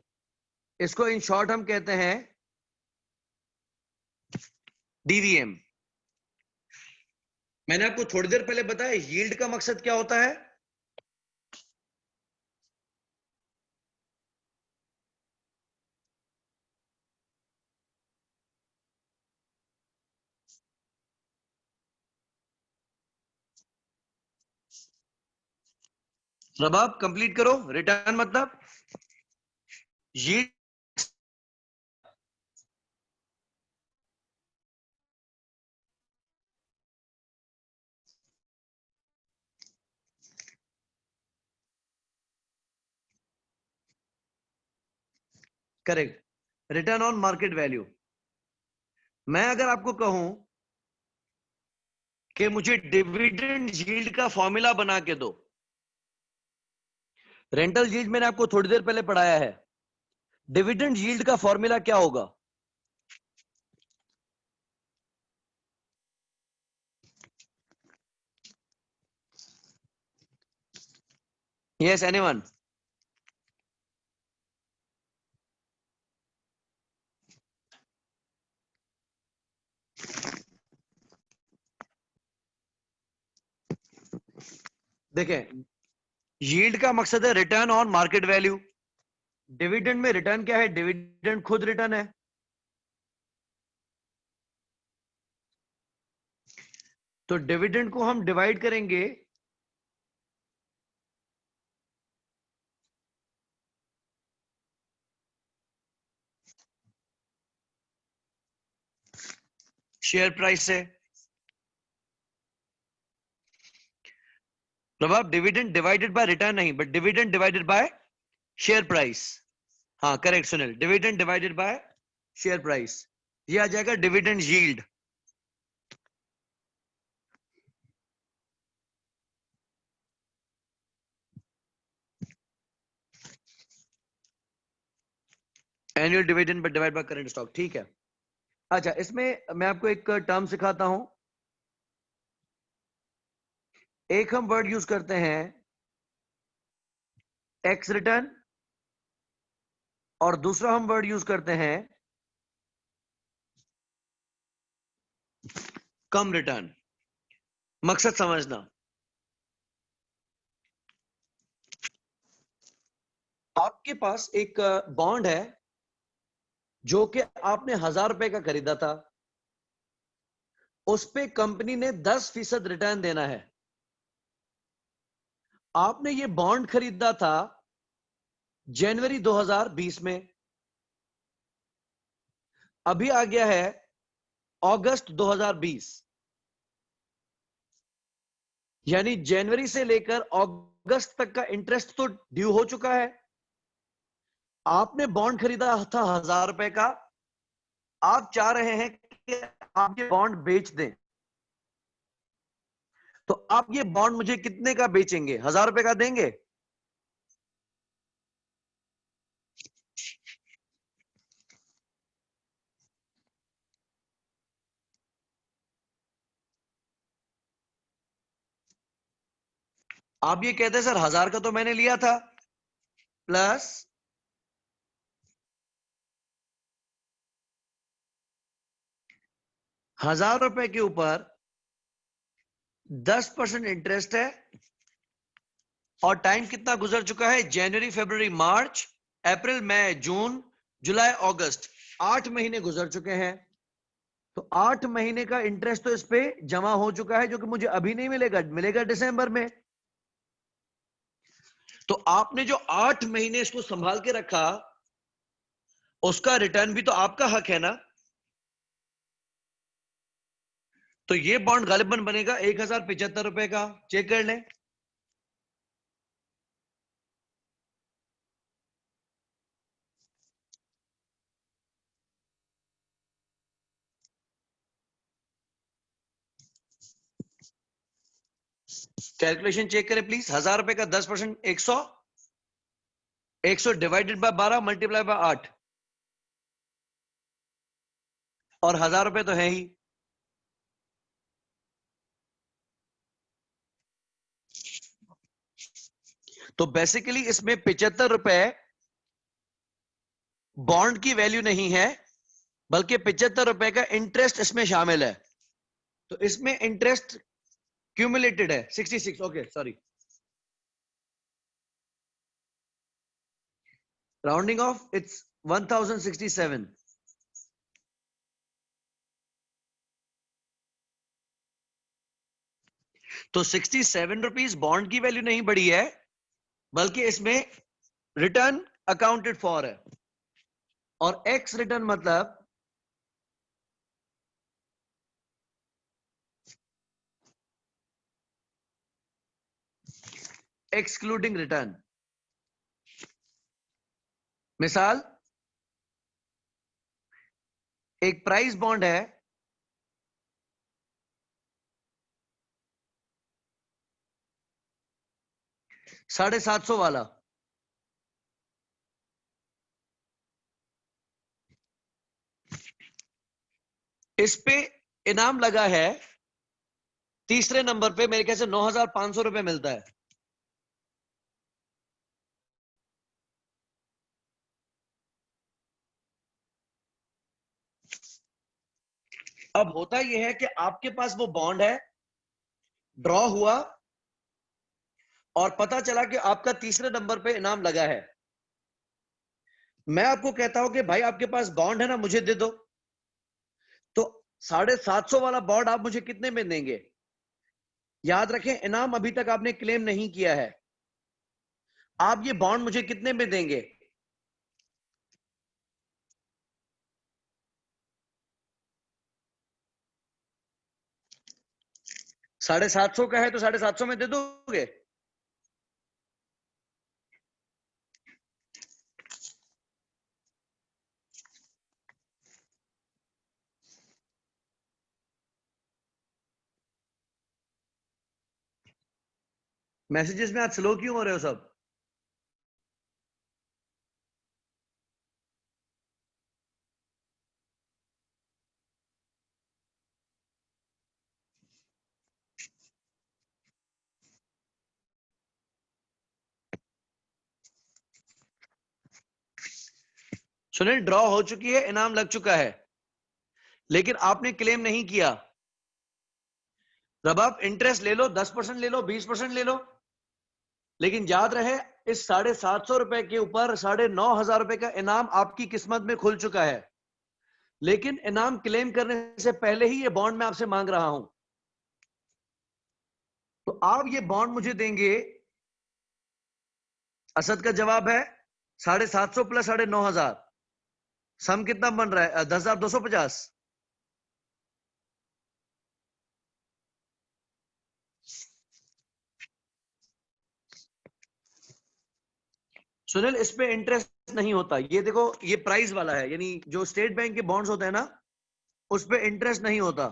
इसको इन शॉर्ट हम कहते हैं डीवीएम। मैंने आपको थोड़ी देर पहले बताया यील्ड का मकसद क्या होता है, रबाब कंप्लीट करो। रिटर्न मतलब yield. Correct. Return on market value. मैं अगर आपको कहूं कि मुझे डिविडेंड यील्ड का फॉर्मूला बना के दो, रेंटल यील्ड मैंने आपको थोड़ी देर पहले पढ़ाया है, डिविडेंड यील्ड का फॉर्मूला क्या होगा? Yes anyone? देखें, यील्ड का मकसद है return on market value. Dividend में रिटर्न क्या है? डिविडेंड खुद रिटर्न है। तो डिविडेंड को हम डिवाइड करेंगे शेयर प्राइस से। प्रभाव, डिविडेंड डिवाइडेड बाय रिटर्न नहीं, but dividend divided by share price. हाँ correct Sunil, dividend divided by share price, ये आ जाएगा dividend yield. Annual dividend but divide by current stock, ठीक है। अच्छा, इसमें मैं आपको एक टर्म सिखाता हूं। एक हम वर्ड यूज करते हैं एक्स रिटर्न, और दूसरा हम वर्ड यूज करते हैं कम रिटर्न। मकसद समझना, आपके पास एक बॉन्ड है जो कि आपने 1,000 रुपए का खरीदा था, उस पे कंपनी ने 10% रिटर्न देना है। आपने ये बॉन्ड खरीदा था जनवरी 2020 में, अभी आ गया है अगस्त 2020, यानी जनवरी से लेकर अगस्त तक का इंटरेस्ट तो ड्यू हो चुका है। आपने बॉन्ड खरीदा था 1,000 रुपए का, आप चाह रहे हैं कि आप ये बॉन्ड बेच दें, तो आप ये बॉन्ड मुझे कितने का बेचेंगे? 1,000 रुपए का देंगे? आप ये कहते हैं सर 1,000 का तो मैंने लिया था, प्लस 1,000 रुपए के ऊपर 10% इंटरेस्ट है, और टाइम कितना गुजर चुका है? जनवरी, फरवरी, मार्च, अप्रैल, मई, जून, जुलाई, अगस्त, 8 महीने गुजर चुके हैं। तो 8 महीने का इंटरेस्ट तो इस पे जमा हो चुका है, जो कि मुझे अभी नहीं मिलेगा, मिलेगा दिसंबर में। तो आपने जो 8 महीने इसको संभाल के रखा, उसका रिटर्न भी तो आपका हक है ना। तो ये बॉन्ड गालिबन बनेगा 1,075 रुपए का, चेक कर लें। कैलकुलेशन चेक करें प्लीज। 1,000 रुपए का 10%, 100, 100 डिवाइडेड बाय 12 मल्टीप्लाई बाय 8, और 1,000 रुपए तो है ही। तो बेसिकली इसमें 75 रुपए बॉन्ड की वैल्यू नहीं है, बल्कि 75 रुपए का इंटरेस्ट इसमें शामिल है। तो इसमें इंटरेस्ट क्यूमुलेटेड है 66, okay sorry, rounding of its 1,067। तो 67 रुपीज बॉन्ड की वैल्यू नहीं बढ़ी है, बल्कि इसमें रिटर्न अकाउंटेड फॉर है। और एक्स रिटर्न मतलब एक्सक्लूडिंग रिटर्न। मिसाल, एक प्राइस बॉन्ड है 750 वाला, इस पे इनाम लगा है तीसरे नंबर पे, मेरे ख्याल से 9,500 रुपए मिलता है। अब होता यह है कि आपके पास वो बॉन्ड है, ड्रॉ हुआ और पता चला कि आपका तीसरे नंबर पे इनाम लगा है। मैं आपको कहता हूं कि भाई आपके पास बॉन्ड है ना, मुझे दे दो, तो 750 वाला बॉन्ड आप मुझे कितने में देंगे? याद रखें, इनाम अभी तक आपने क्लेम नहीं किया है। आप ये बॉन्ड मुझे कितने में देंगे? 750 का है तो 750 में दे दोगे? मैसेजेस में आज स्लो क्यों हो रहे हो सब? सुनील, ड्रॉ हो चुकी है, इनाम लग चुका है, लेकिन आपने क्लेम नहीं किया। जब आप इंटरेस्ट ले लो, 10% ले लो, 20% ले लो, लेकिन याद रहे इस 750 रुपए के ऊपर 9,500 रुपए का इनाम आपकी किस्मत में खुल चुका है। लेकिन इनाम क्लेम करने से पहले ही ये बॉन्ड मैं आपसे मांग रहा हूं, तो आप ये बॉन्ड मुझे देंगे। असद का जवाब है 750 प्लस 9,500, सम कितना बन रहा है? 10,250। सुनील, इस पे इंटरेस्ट नहीं होता, ये देखो, ये प्राइस वाला है, यानी जो स्टेट बैंक के बॉन्ड्स होते हैं ना, उस पे इंटरेस्ट नहीं होता,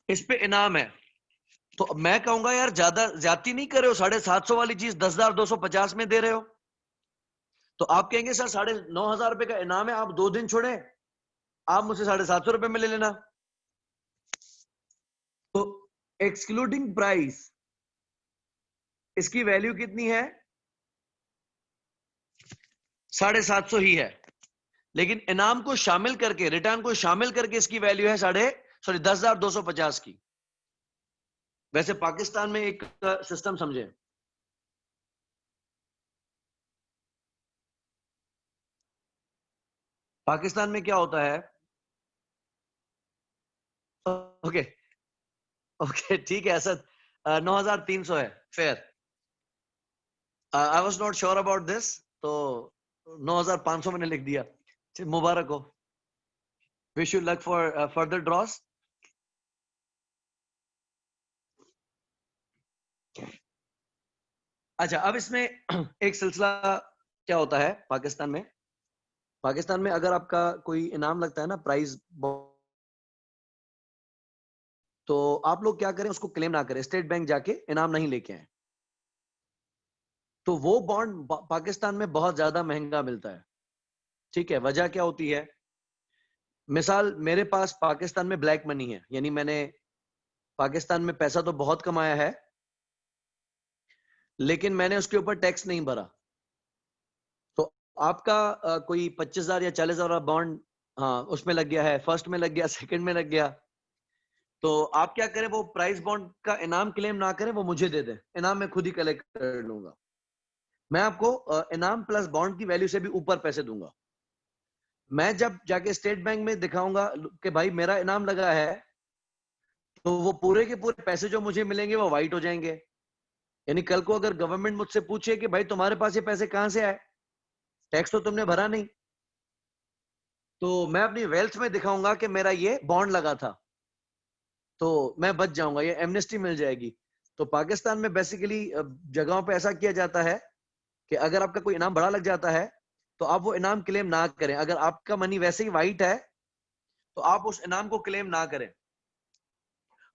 इस पे इनाम है। तो मैं कहूंगा यार, ज्यादा ज्यादा नहीं कर रहे हो, 750 वाली चीज 10,250 में दे रहे हो। तो आप कहेंगे सर 9,500 रुपए का इनाम है, आप 2 दिन छोड़े, आप मुझसे 750 रुपए में ले लेना। तो एक्सक्लूडिंग प्राइस इसकी वैल्यू कितनी है? 750 ही है, लेकिन इनाम को शामिल करके, रिटर्न को शामिल करके इसकी वैल्यू है 10,250 की। वैसे पाकिस्तान में एक सिस्टम समझे, पाकिस्तान में क्या होता है? ओके, ओके ठीक है असद, 9,300 है, fair. I was not sure about this, तो 9,500 मैंने लिख दिया। मुबारक हो, wish you luck for further draws. अच्छा, अब इसमें एक सिलसिला क्या होता है पाकिस्तान में। पाकिस्तान में अगर आपका कोई इनाम लगता है ना, प्राइज, तो आप लोग क्या करें, उसको क्लेम ना करें, स्टेट बैंक जाके इनाम नहीं लेके आए, तो वो बॉन्ड पाकिस्तान में बहुत ज्यादा महंगा मिलता है। ठीक है, वजह क्या होती है? मिसाल, मेरे पास पाकिस्तान में ब्लैक मनी है, यानी मैंने पाकिस्तान में पैसा तो बहुत कमाया है, लेकिन मैंने उसके ऊपर टैक्स नहीं भरा। तो आपका कोई 25,000 या 40,000 बॉन्ड, हाँ, उसमें लग गया है, फर्स्ट में लग गया, सेकंड में लग गया, तो आप क्या करें, वो प्राइस बॉन्ड का इनाम क्लेम ना करें, वो मुझे दे दें, इनाम मैं खुद ही कलेक्ट कर लूंगा। मैं आपको इनाम प्लस बॉन्ड की वैल्यू से भी ऊपर पैसे दूंगा। मैं जब जाके स्टेट बैंक में दिखाऊंगा कि भाई मेरा इनाम लगा है, तो वो पूरे के पूरे पैसे जो मुझे मिलेंगे वो वाइट हो जाएंगे। यानी कल को अगर गवर्नमेंट मुझसे पूछे कि भाई तुम्हारे पास ये पैसे कहां से आए, टैक्स तो तुमने भरा नहीं, तो मैं अपनी वेल्थ में दिखाऊंगा कि मेरा ये बॉन्ड लगा था, तो मैं बच जाऊंगा, ये एमनेस्टी मिल जाएगी। तो पाकिस्तान में बेसिकली जगहों पे ऐसा किया जाता है कि अगर आपका कोई इनाम बड़ा लग जाता है, तो आप वो इनाम क्लेम ना करें। अगर आपका मनी वैसे ही वाइट है तो आप उस इनाम को क्लेम ना करें,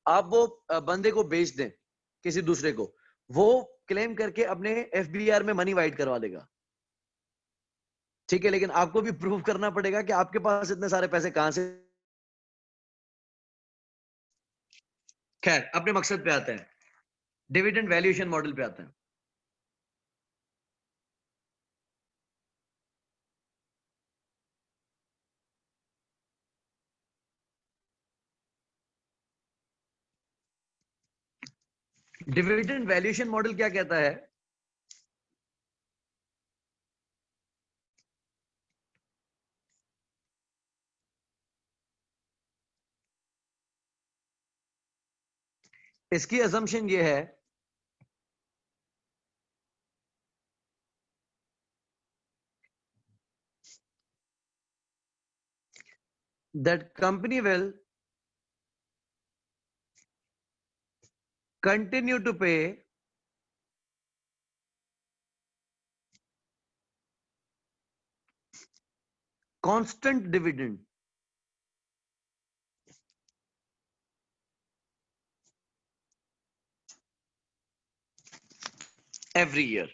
आप वो बंदे को बेच दें किसी दूसरे को, वो क्लेम करके अपने एफबीआर में मनी वाइट करवा देगा। ठीक है, लेकिन आपको भी प्रूव करना पड़ेगा कि आपके पास इतने सारे पैसे कहां से। खैर, अपने मकसद पे आते हैं, डिविडेंड वैल्यूएशन मॉडल पे आते हैं। डिविडेंड वैल्यूएशन मॉडल क्या कहता है? इसकी असम्पशन ये है that company will continue to pay constant dividend every year।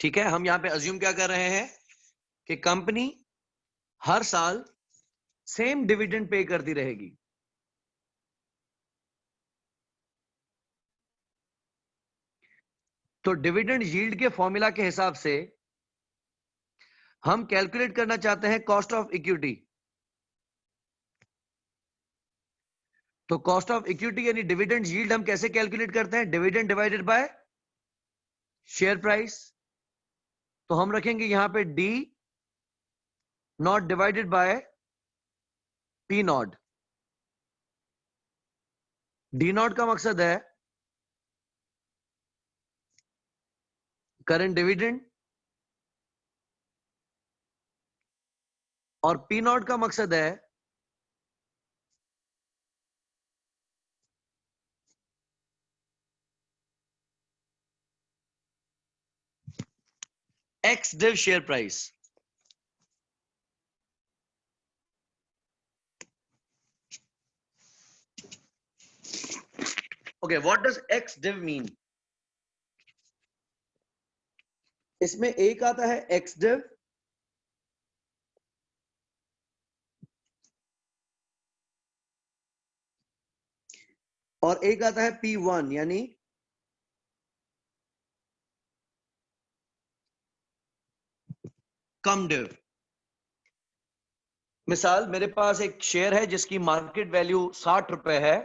ठीक है, हम यहां पे अज्यूम क्या कर रहे हैं कि कंपनी हर साल सेम डिविडेंड पे करती रहेगी। तो डिविडेंड यील्ड के फॉर्मूला के हिसाब से हम कैलकुलेट करना चाहते हैं कॉस्ट ऑफ इक्विटी। तो कॉस्ट ऑफ इक्विटी यानी डिविडेंड यील्ड हम कैसे कैलकुलेट करते हैं? Dividend divided by share price. तो हम रखेंगे यहां पे D not divided by P not. D not का मकसद है करंट डिविडेंड और पी नॉट का मकसद है x div share price. Okay, what does x div mean? इसमें एक आता है एक्स डिव और एक आता है P1 यानी कम डिव। मिसाल, मेरे पास एक शेयर है जिसकी मार्केट वैल्यू 60 रुपए है,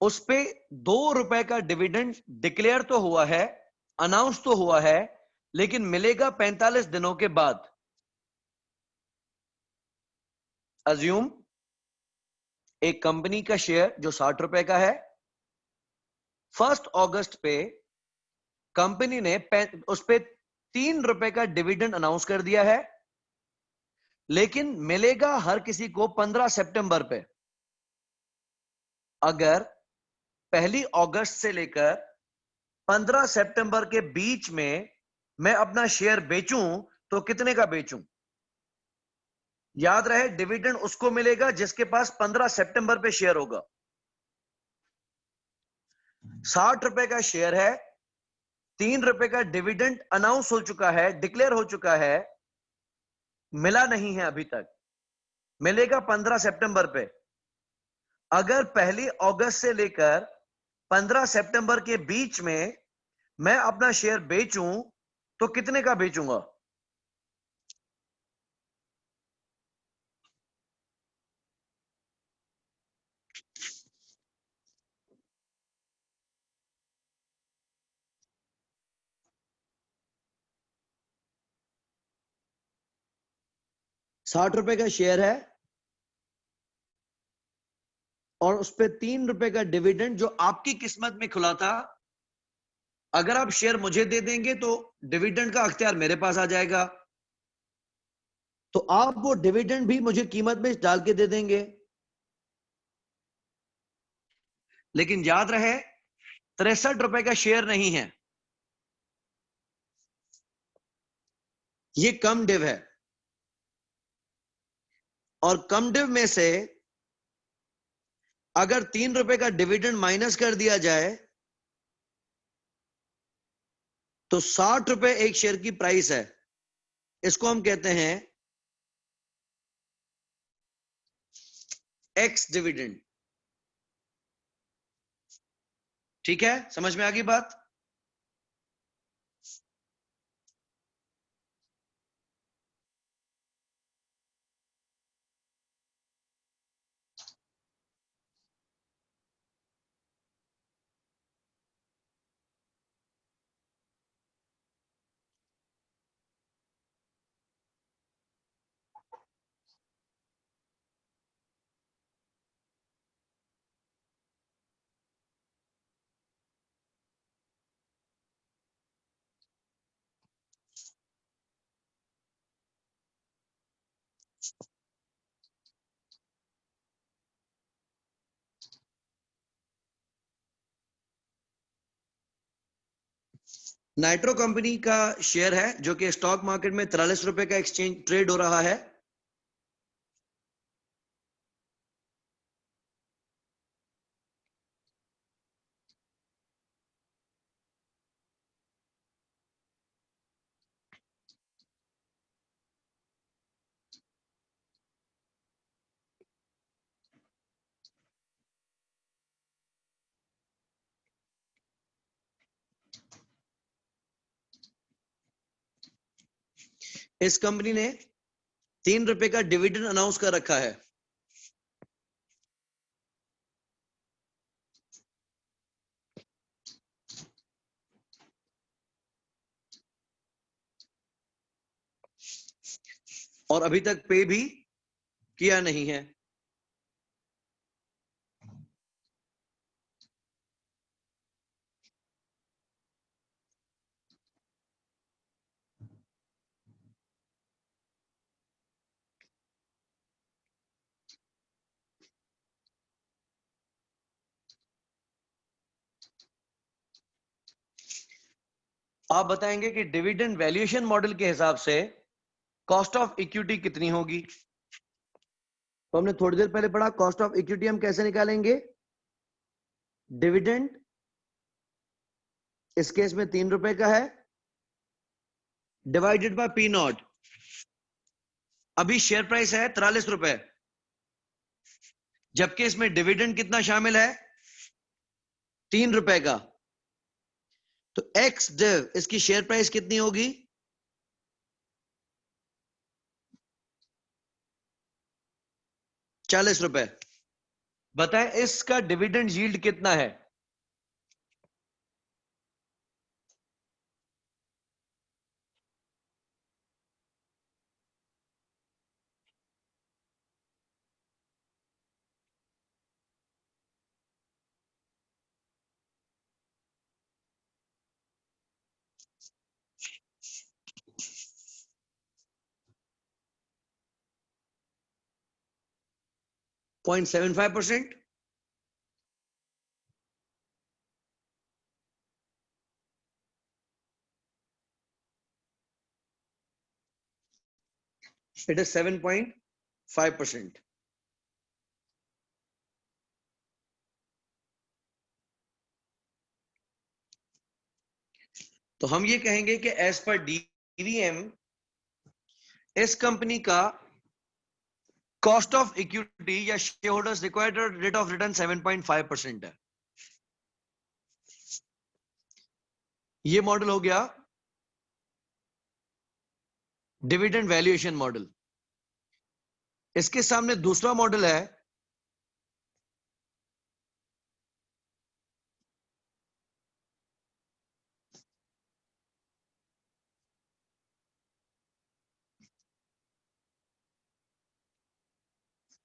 उस पे 2 रुपए का डिविडेंड डिक्लेयर तो हुआ है, अनाउंस तो हुआ है, लेकिन मिलेगा 45 दिनों के बाद। अज्यूम एक कंपनी का शेयर जो 60 रुपए का है, 1 अगस्त पे कंपनी ने उस पे 3 रुपए का डिविडेंड अनाउंस कर दिया है, लेकिन मिलेगा हर किसी को 15 सितंबर पे। अगर 1 अगस्त से लेकर 15 सितंबर के बीच में मैं अपना शेयर बेचूं तो कितने का बेचूं? याद रहे, डिविडेंड उसको मिलेगा जिसके पास 15 सितंबर पे शेयर होगा। 60 रुपए का शेयर है, 3 रुपए का डिविडेंड अनाउंस हो चुका है, डिक्लेयर हो चुका है, मिला नहीं है अभी तक, मिलेगा 15 सितंबर पे। अगर 1 अगस्त से लेकर 15 सितंबर के बीच में मैं अपना शेयर बेचूं तो कितने का बेचूंगा? ₹60 का शेयर है और उस पे 3 रुपए का डिविडेंड जो आपकी किस्मत में खुला था। अगर आप शेयर मुझे दे देंगे तो डिविडेंड का अख्तियार मेरे पास आ जाएगा, तो आप वो डिविडेंड भी मुझे कीमत में डाल के दे देंगे। लेकिन याद रहे, 63 रुपए का शेयर नहीं है, ये कम डिव है, और कम डिव में से अगर 3 रुपए का डिविडेंड माइनस कर दिया जाए तो 60 रुपए एक शेयर की प्राइस है। इसको हम कहते हैं एक्स डिविडेंड। ठीक है, समझ में आ गई बात? नाइट्रो कंपनी का शेयर है जो कि स्टॉक मार्केट में 43 रुपए का एक्सचेंज ट्रेड हो रहा है। इस कंपनी ने 3 रुपए का डिविडेंड अनाउंस कर रखा है। और अभी तक पे भी किया नहीं है। आप बताएंगे कि डिविडेंड वैल्यूएशन मॉडल के हिसाब से कॉस्ट ऑफ इक्विटी कितनी होगी? तो हमने थोड़ी देर पहले पढ़ा, कॉस्ट ऑफ इक्विटी हम कैसे निकालेंगे? डिविडेंड इस केस में 3 रुपए का है, डिवाइडेड बाय पी नॉट। अभी शेयर प्राइस है 43 रुपए, जबकि इसमें डिविडेंड कितना शामिल है? 3 रुपए का। तो एक्स डिव इसकी शेयर प्राइस कितनी होगी? 40 रुपए। बताएं इसका डिविडेंड यील्ड कितना है? .75%। It is 7.5%। तो हम ये कहेंगे कि एज पर डीवीएम इस कंपनी का कॉस्ट ऑफ इक्विटी या share holders required rate of return 7.5% है। ये मॉडल हो गया डिविडेंड वैल्यूएशन मॉडल। इसके सामने दूसरा मॉडल है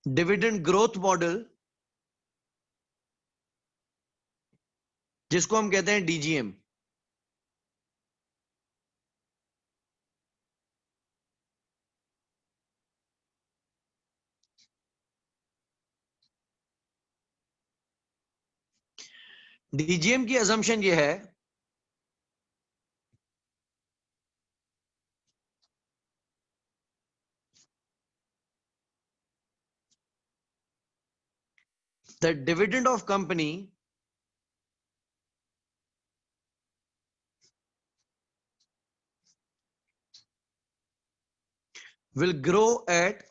डिविडेंड ग्रोथ मॉडल, जिसको हम कहते हैं डीजीएम। डीजीएम की अजम्पशन ये है the dividend of company will grow at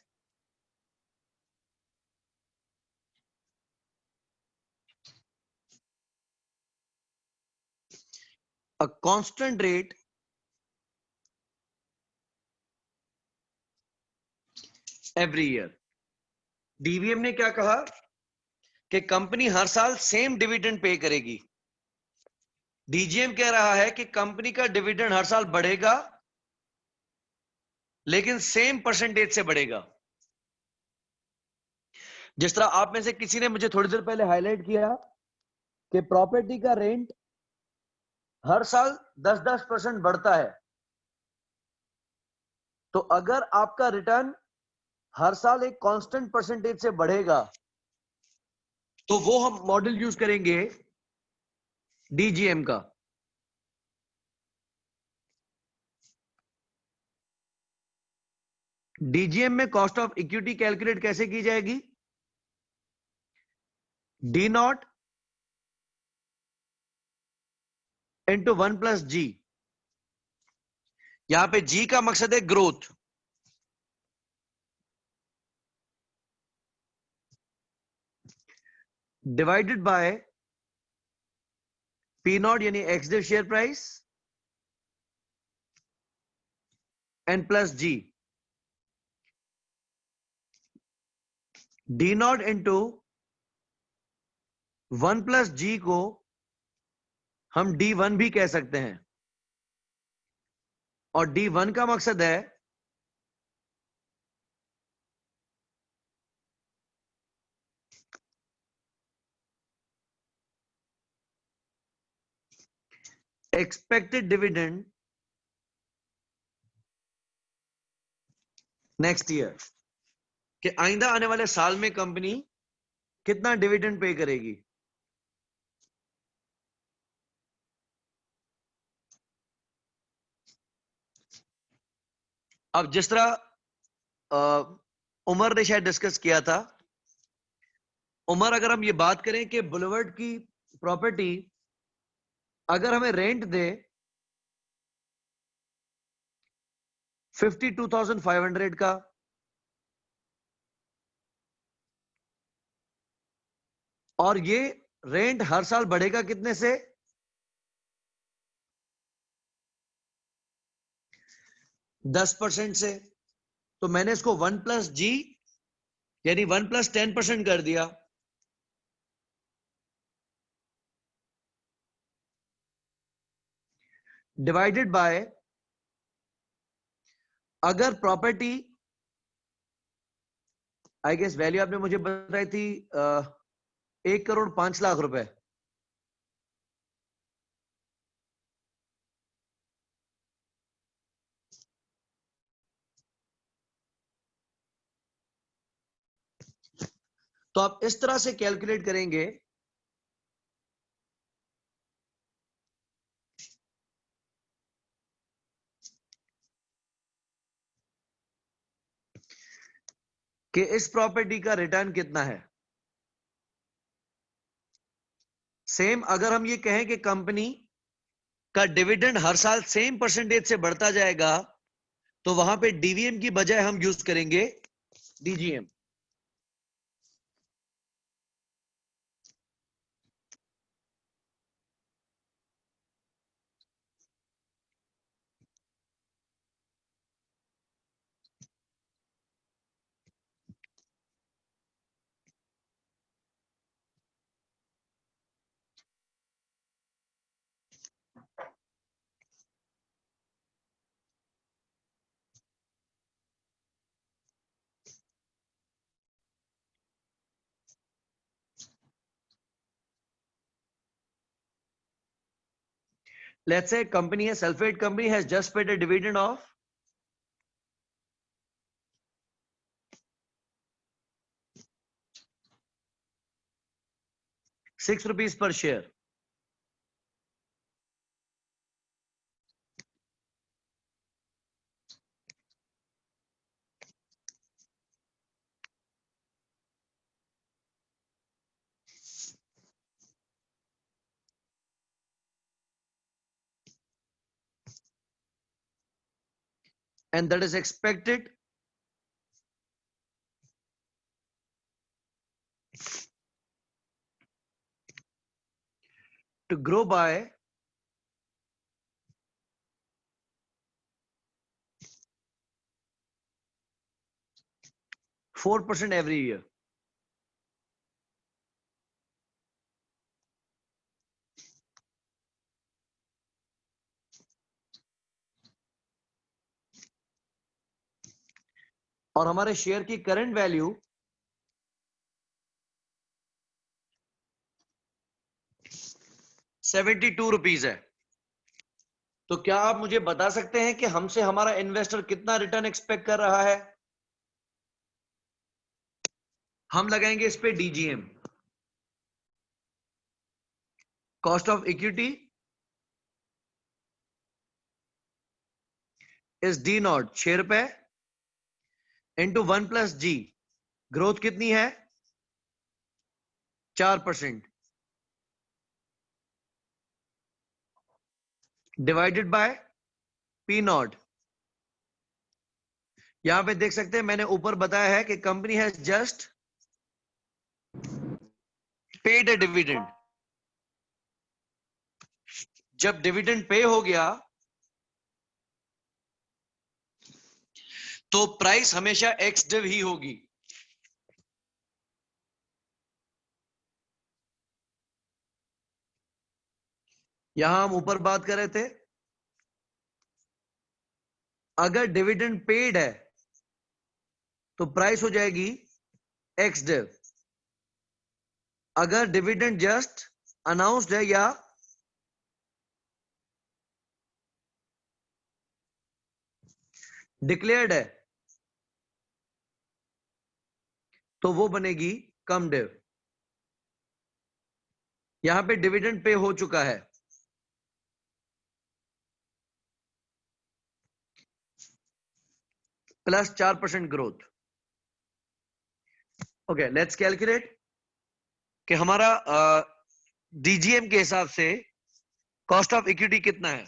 a constant rate every year. DVM ने क्या कहा कि कंपनी हर साल सेम डिविडेंड पे करेगी। डीजीएम कह रहा है कि कंपनी का डिविडेंड हर साल बढ़ेगा लेकिन सेम परसेंटेज से बढ़ेगा। जिस तरह आप में से किसी ने मुझे थोड़ी देर पहले हाईलाइट किया कि प्रॉपर्टी का रेंट हर साल 10-10% बढ़ता है, तो अगर आपका रिटर्न हर साल एक कांस्टेंट परसेंटेज से बढ़ेगा तो वो हम मॉडल यूज करेंगे डीजीएम का। डीजीएम में कॉस्ट ऑफ इक्विटी कैलकुलेट कैसे की जाएगी? D nought into 1+G। यहां पे जी का मकसद है growth. Divided by P nought यानी ex day share price and plus G. D nought into 1+G को हम D1 भी कह सकते हैं, और D1 का मकसद है एक्सपेक्टेड डिविडेंड नेक्स्ट ईयर, कि आइंदा आने वाले साल में कंपनी कितना डिविडेंड पे करेगी। अब जिस तरह उमर ने शायद डिस्कस किया था, उमर अगर हम ये बात करें कि बुलेवर्ड की प्रॉपर्टी अगर हमें रेंट दे 52,500 का, और ये रेंट हर साल बढ़ेगा कितने से? 10% से। तो मैंने इसको 1+G यानी 1+10% कर दिया। डिवाइडेड बाय, अगर प्रॉपर्टी, आई गेस वैल्यू आपने मुझे बताई थी 1,05,00,000 रुपए। तो आप इस तरह से कैलकुलेट करेंगे कि इस प्रॉपर्टी का रिटर्न कितना है। सेम अगर हम ये कहें कि कंपनी का डिविडेंड हर साल सेम परसेंटेज से बढ़ता जाएगा, तो वहां पे डीवीएम की बजाय हम यूज करेंगे डीजीएम। Let's say company है, sulfate company has just paid a dividend of 6 rupees per share। and that is expected to grow by 4% every year. और हमारे शेयर की करंट वैल्यू 72 रुपीज है। तो क्या आप मुझे बता सकते हैं कि हमसे हमारा इन्वेस्टर कितना रिटर्न एक्सपेक्ट कर रहा है? हम लगाएंगे इस पे DGM, cost of equity is D not 6 रुपए इंटू 1 प्लस जी, ग्रोथ कितनी है? 4%, डिवाइडेड बाय पी नॉट। यहां पे देख सकते हैं मैंने ऊपर बताया है कि company has just paid a dividend. जब डिविडेंड पे हो गया तो प्राइस हमेशा एक्स डिव ही होगी। यहां हम ऊपर बात कर रहे थे, अगर डिविडेंड पेड है तो प्राइस हो जाएगी एक्स डिव। अगर डिविडेंड जस्ट अनाउंस्ड है या डिक्लेयर्ड है तो वो बनेगी कम डिव। यहां पे डिविडेंड पे हो चुका है, plus 4% growth. Okay, let's calculate कि हमारा डीजीएम के हिसाब से कॉस्ट ऑफ इक्विटी कितना है।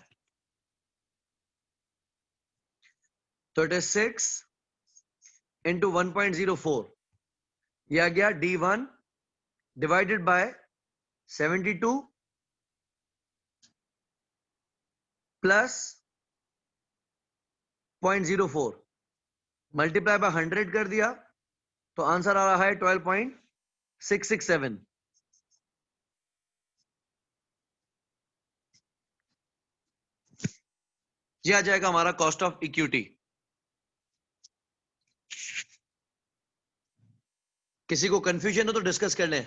तो इट इज 6 इंटू 1.04, यह आ गया D1 divided by 72 plus 0.04 multiply by 100 कर दिया तो आंसर आ रहा है 12.667। ये आ जाएगा हमारा कॉस्ट ऑफ इक्विटी। किसी को कंफ्यूजन हो तो डिस्कस कर लें।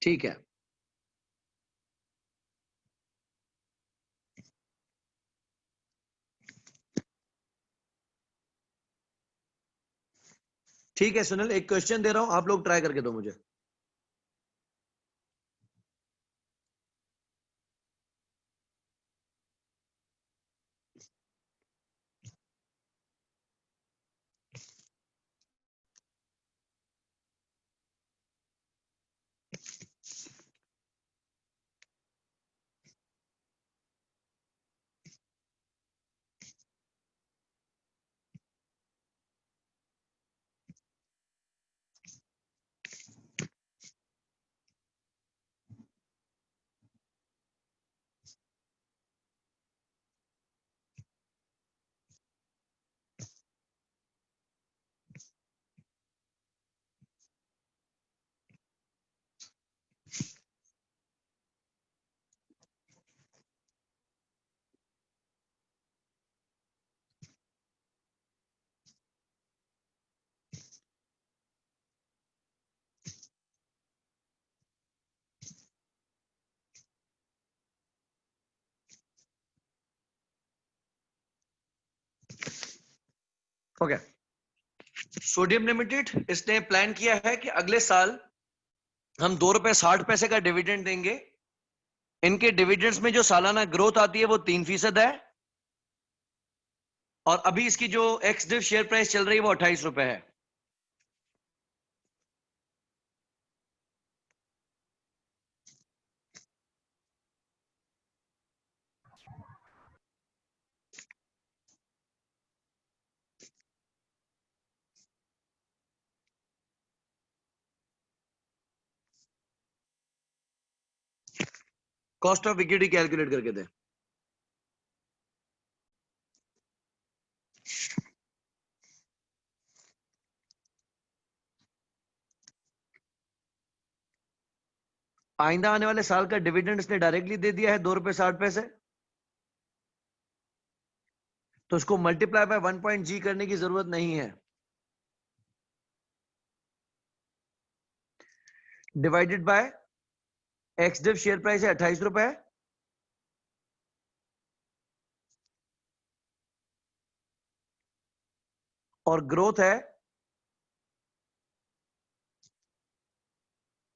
ठीक है, ठीक है सुनील, एक क्वेश्चन दे रहा हूं, आप लोग ट्राई करके दो मुझे। ओके, सोडियम लिमिटेड इसने प्लान किया है कि अगले साल हम 2 रुपए 60 पैसे का डिविडेंड देंगे इनके डिविडेंड्स में जो सालाना ग्रोथ आती है वो 3% है, और अभी इसकी जो एक्स डिव शेयर प्राइस चल रही है वो 28 रुपए है। कॉस्ट ऑफ इक्विटी कैलकुलेट करके दे। आइंदा आने वाले साल का डिविडेंड इसने डायरेक्टली दे दिया है 2 रुपए 60 पैसे, तो उसको मल्टीप्लाई बाय 1 करने की जरूरत नहीं है। Divided by x div share price है 28 रुपए, और ग्रोथ है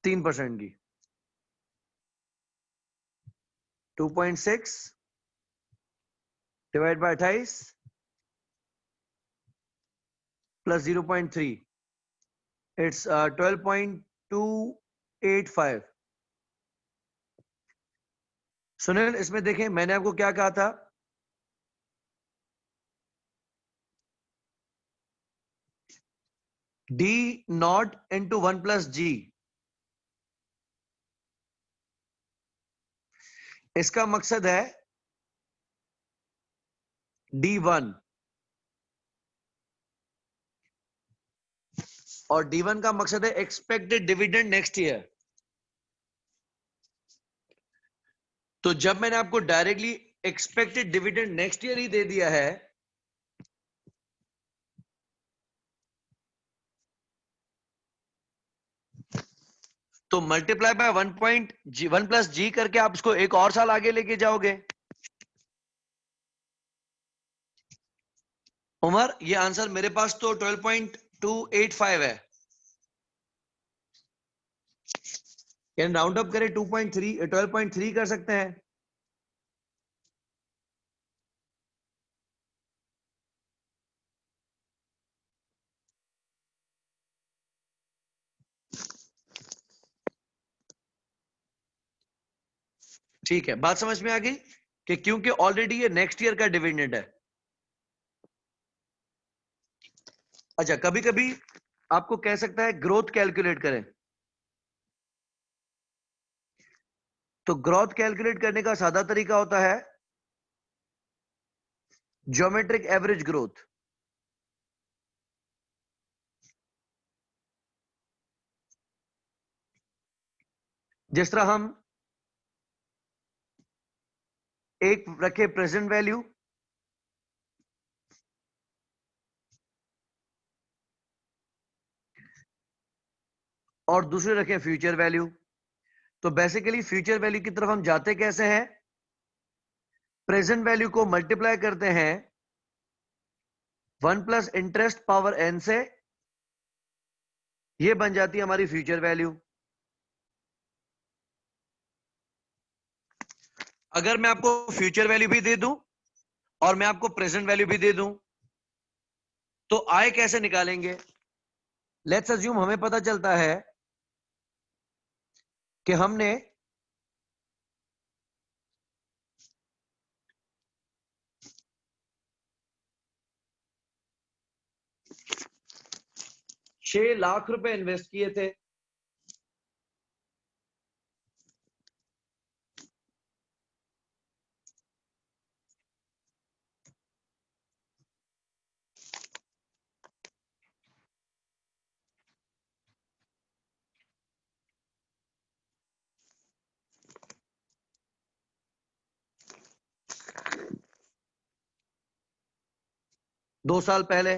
3% की। 2.6 divide by 28 plus 0.3, it's 12.285। Sunil, इसमें देखें मैंने आपको क्या कहा था, डी नॉट इंटू 1+G। इसका मकसद है D1, और D1 का मकसद है एक्सपेक्टेड डिविडेंड नेक्स्ट ईयर। तो जब मैंने आपको directly expected dividend next year ही दे दिया है, तो मल्टीप्लाई बाय 1+G करके आप इसको एक और साल आगे लेके जाओगे। उमर, ये आंसर मेरे पास तो 12.285 है, यानी राउंड अप करें 2.3 12.3 कर सकते हैं। ठीक है, बात समझ में आ गई कि क्योंकि ऑलरेडी ये नेक्स्ट ईयर का डिविडेंड है। अच्छा, कभी कभी आपको कह सकता है ग्रोथ कैलकुलेट करें, तो ग्रोथ कैलकुलेट करने का सादा तरीका होता है ज्योमेट्रिक एवरेज ग्रोथ। जिस तरह हम एक रखे प्रेजेंट वैल्यू, और दूसरे रखें फ्यूचर वैल्यू, तो बेसिकली फ्यूचर वैल्यू की तरफ हम जाते कैसे हैं, प्रेजेंट वैल्यू को मल्टीप्लाई करते हैं 1 प्लस इंटरेस्ट पावर n से, ये बन जाती है हमारी फ्यूचर वैल्यू। अगर मैं आपको फ्यूचर वैल्यू भी दे दूं और मैं आपको प्रेजेंट वैल्यू भी दे दूं, तो आय कैसे निकालेंगे? लेट्स अज्यूम हमें पता चलता है कि हमने ₹6 लाख इन्वेस्ट किए थे, दो साल पहले।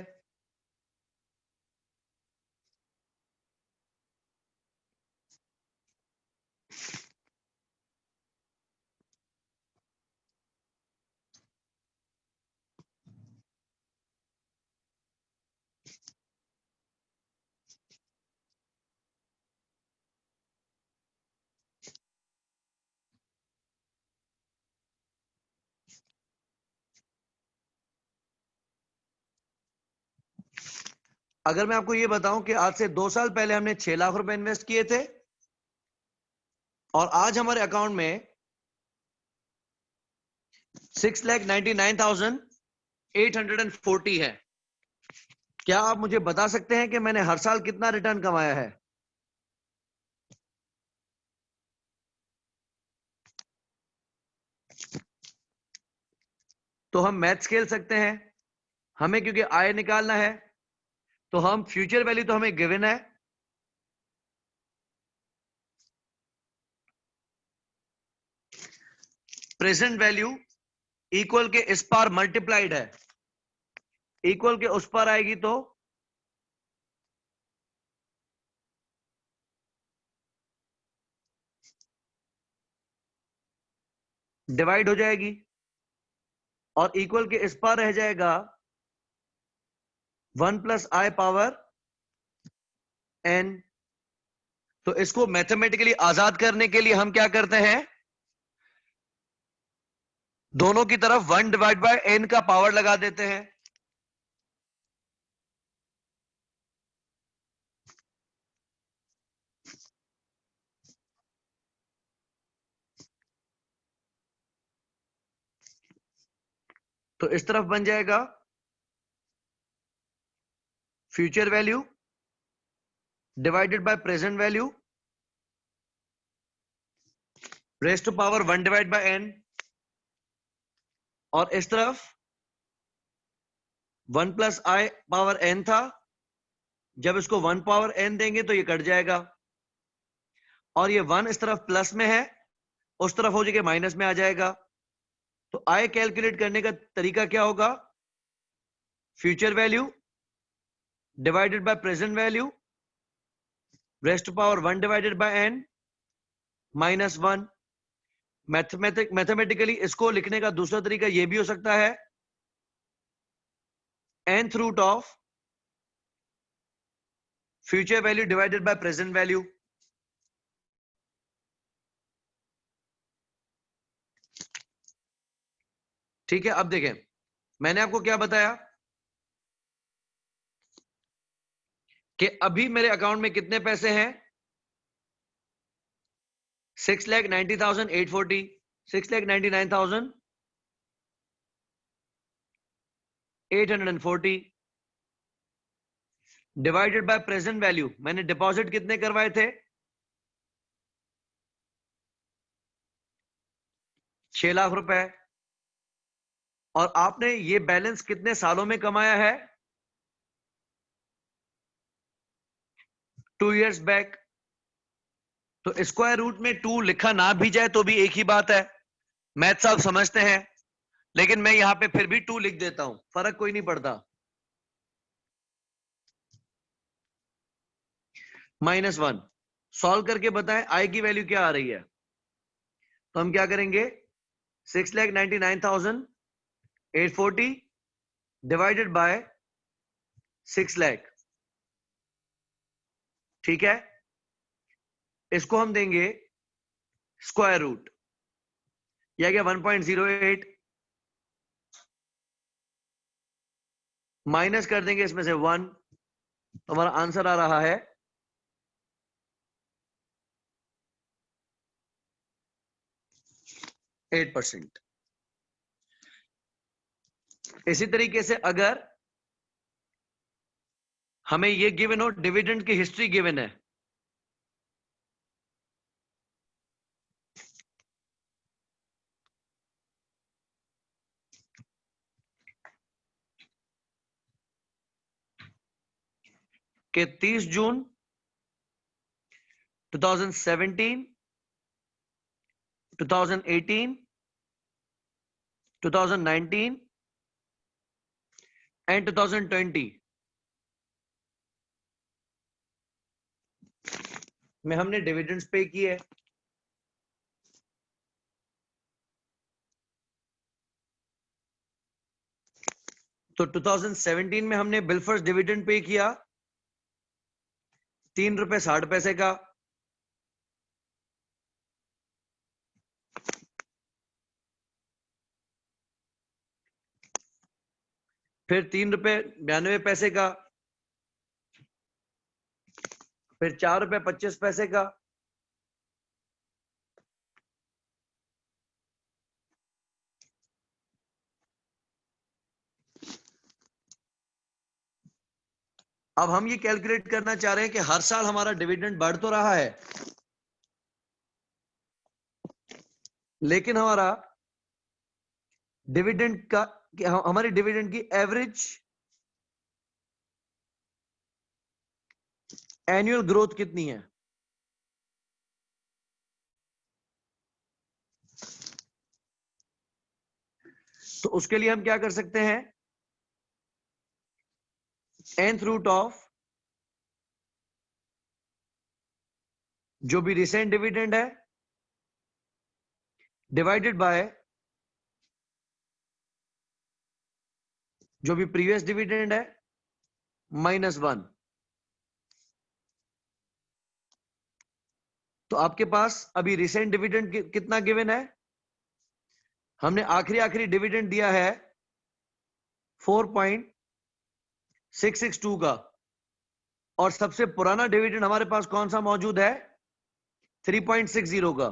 अगर मैं आपको ये बताऊं कि आज से 2 साल पहले हमने 6 लाख रुपए इन्वेस्ट किए थे और आज हमारे अकाउंट में 6,99,840 है, क्या आप मुझे बता सकते हैं कि मैंने हर साल कितना रिटर्न कमाया है? तो हम मैथ्स खेल सकते हैं, हमें क्योंकि आय निकालना है तो हम फ्यूचर वैल्यू तो हमें गिवन है, प्रेजेंट वैल्यू इक्वल के इस पार मल्टीप्लाइड है, इक्वल के उस पार आएगी तो डिवाइड हो जाएगी और इक्वल के इस पार रह जाएगा 1 प्लस आई पावर एन। तो इसको मैथमेटिकली आजाद करने के लिए हम क्या करते हैं, दोनों की तरफ 1 डिवाइड बाय एन का पावर लगा देते हैं। तो इस तरफ बन जाएगा future value divided by present value raise to power 1 divide by n, और इस तरफ 1 प्लस आई पावर एन था, जब इसको 1 पावर एन देंगे तो ये कट जाएगा और ये 1 इस तरफ प्लस में है, उस तरफ हो जाएगा माइनस में आ जाएगा। तो आई कैलकुलेट करने का तरीका क्या होगा, future value divided by present value raise to power 1 divided by n minus 1। Mathematically इसको लिखने का दूसरा तरीका यह भी हो सकता है, nth root of future value divided by present value. ठीक है, अब देखें मैंने आपको क्या बताया कि अभी मेरे अकाउंट में कितने पैसे हैं, 6,90,840, 6,99,840 डिवाइडेड बाय प्रेजेंट वैल्यू। मैंने डिपॉजिट कितने करवाए थे, 6 लाख रुपए, और आपने ये बैलेंस कितने सालों में कमाया है, 2 years बैक। तो स्क्वायर रूट में 2 लिखा ना भी जाए तो भी एक ही बात है, मैथ्स आप समझते हैं, लेकिन मैं यहां पे फिर भी 2 लिख देता हूं, फर्क कोई नहीं पड़ता। -1 सॉल्व करके बताएं आई की वैल्यू क्या आ रही है। तो हम क्या करेंगे, 6,99,840 डिवाइडेड बाय 6 लाख, ठीक है, इसको हम देंगे स्क्वायर रूट, यह गया 1.08, माइनस कर देंगे इसमें से 1, तो हमारा आंसर आ रहा है 8%। इसी तरीके से अगर हमें ये गिवन हो, डिविडेंड की हिस्ट्री गिवन है, कि 30 जून 2017, 2018, 2019 एंड 2020 में हमने डिविडेंड्स पे किए। तो 2017 में हमने बिल फर्स्ट डिविडेंड पे किया 3 रुपए 60 पैसे का, फिर 3 रुपए 92 पैसे का, फिर 4 रुपए 25 पैसे का, अब हम ये कैलकुलेट करना चाह रहे हैं कि हर साल हमारा डिविडेंड बढ़ तो रहा है, लेकिन हमारा डिविडेंड का, हमारी डिविडेंड की एवरेज एनुअल ग्रोथ कितनी है। तो उसके लिए हम क्या कर सकते हैं, nth रूट ऑफ जो भी रिसेंट डिविडेंड है डिवाइडेड बाय जो भी प्रीवियस डिविडेंड है -1। तो आपके पास अभी रिसेंट डिविडेंड कितना गिवन है, हमने आखिरी डिविडेंड दिया है 4.662 का, और सबसे पुराना डिविडेंड हमारे पास कौन सा मौजूद है, 3.60 का।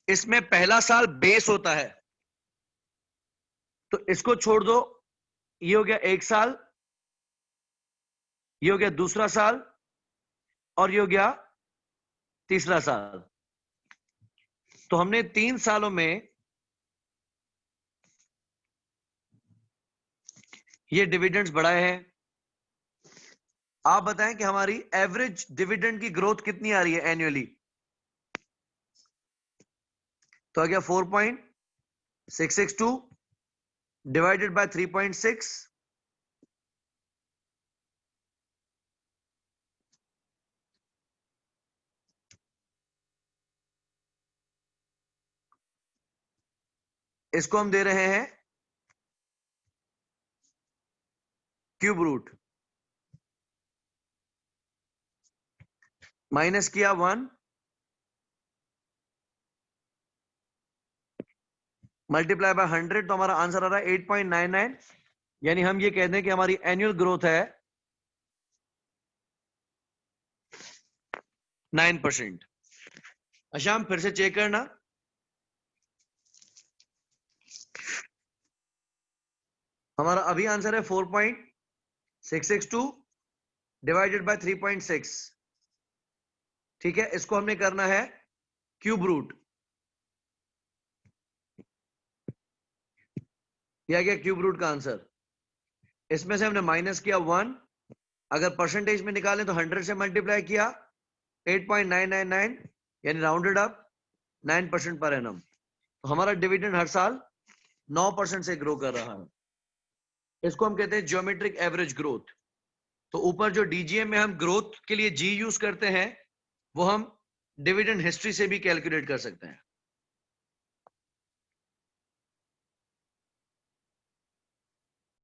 इसमें पहला साल बेस होता है, तो इसको छोड़ दो, ये हो गया एक साल, ये हो गया दूसरा साल, और ये हो गया तीसरा साल। तो हमने 3 सालों में ये डिविडेंड्स बढ़ाए हैं। आप बताएं कि हमारी एवरेज डिविडेंड की ग्रोथ कितनी आ रही है एनुअली। तो आ गया 4.662 डिवाइडेड बाय 3.6, इसको हम दे रहे हैं क्यूब रूट, माइनस किया 1, मल्टीप्लाई बाय 100, तो हमारा आंसर आ रहा है 8.99। यानी हम ये कहते हैं कि हमारी एनुअल ग्रोथ है 9%। अच्छा, हम फिर से चेक करना, हमारा अभी आंसर है 4.662 डिवाइडेड बाय 3.6। ठीक है, इसको हमने करना है क्यूब रूट, यह गया क्यूब रूट का आंसर। इसमें से हमने माइनस किया 1, अगर परसेंटेज में निकालें तो 100 से मल्टीप्लाई किया 8.999, यानी राउंडेड अप 9% पर एनम। तो हमारा डिविडेंड हर साल 9% से ग्रो कर रहा है। इसको हम कहते हैं ज्योमेट्रिक एवरेज ग्रोथ। तो ऊपर जो डीजीएम में हम ग्रोथ के लिए जी यूज करते हैं, वो हम डिविडेंड हिस्ट्री से भी कैलकुलेट कर सकते हैं।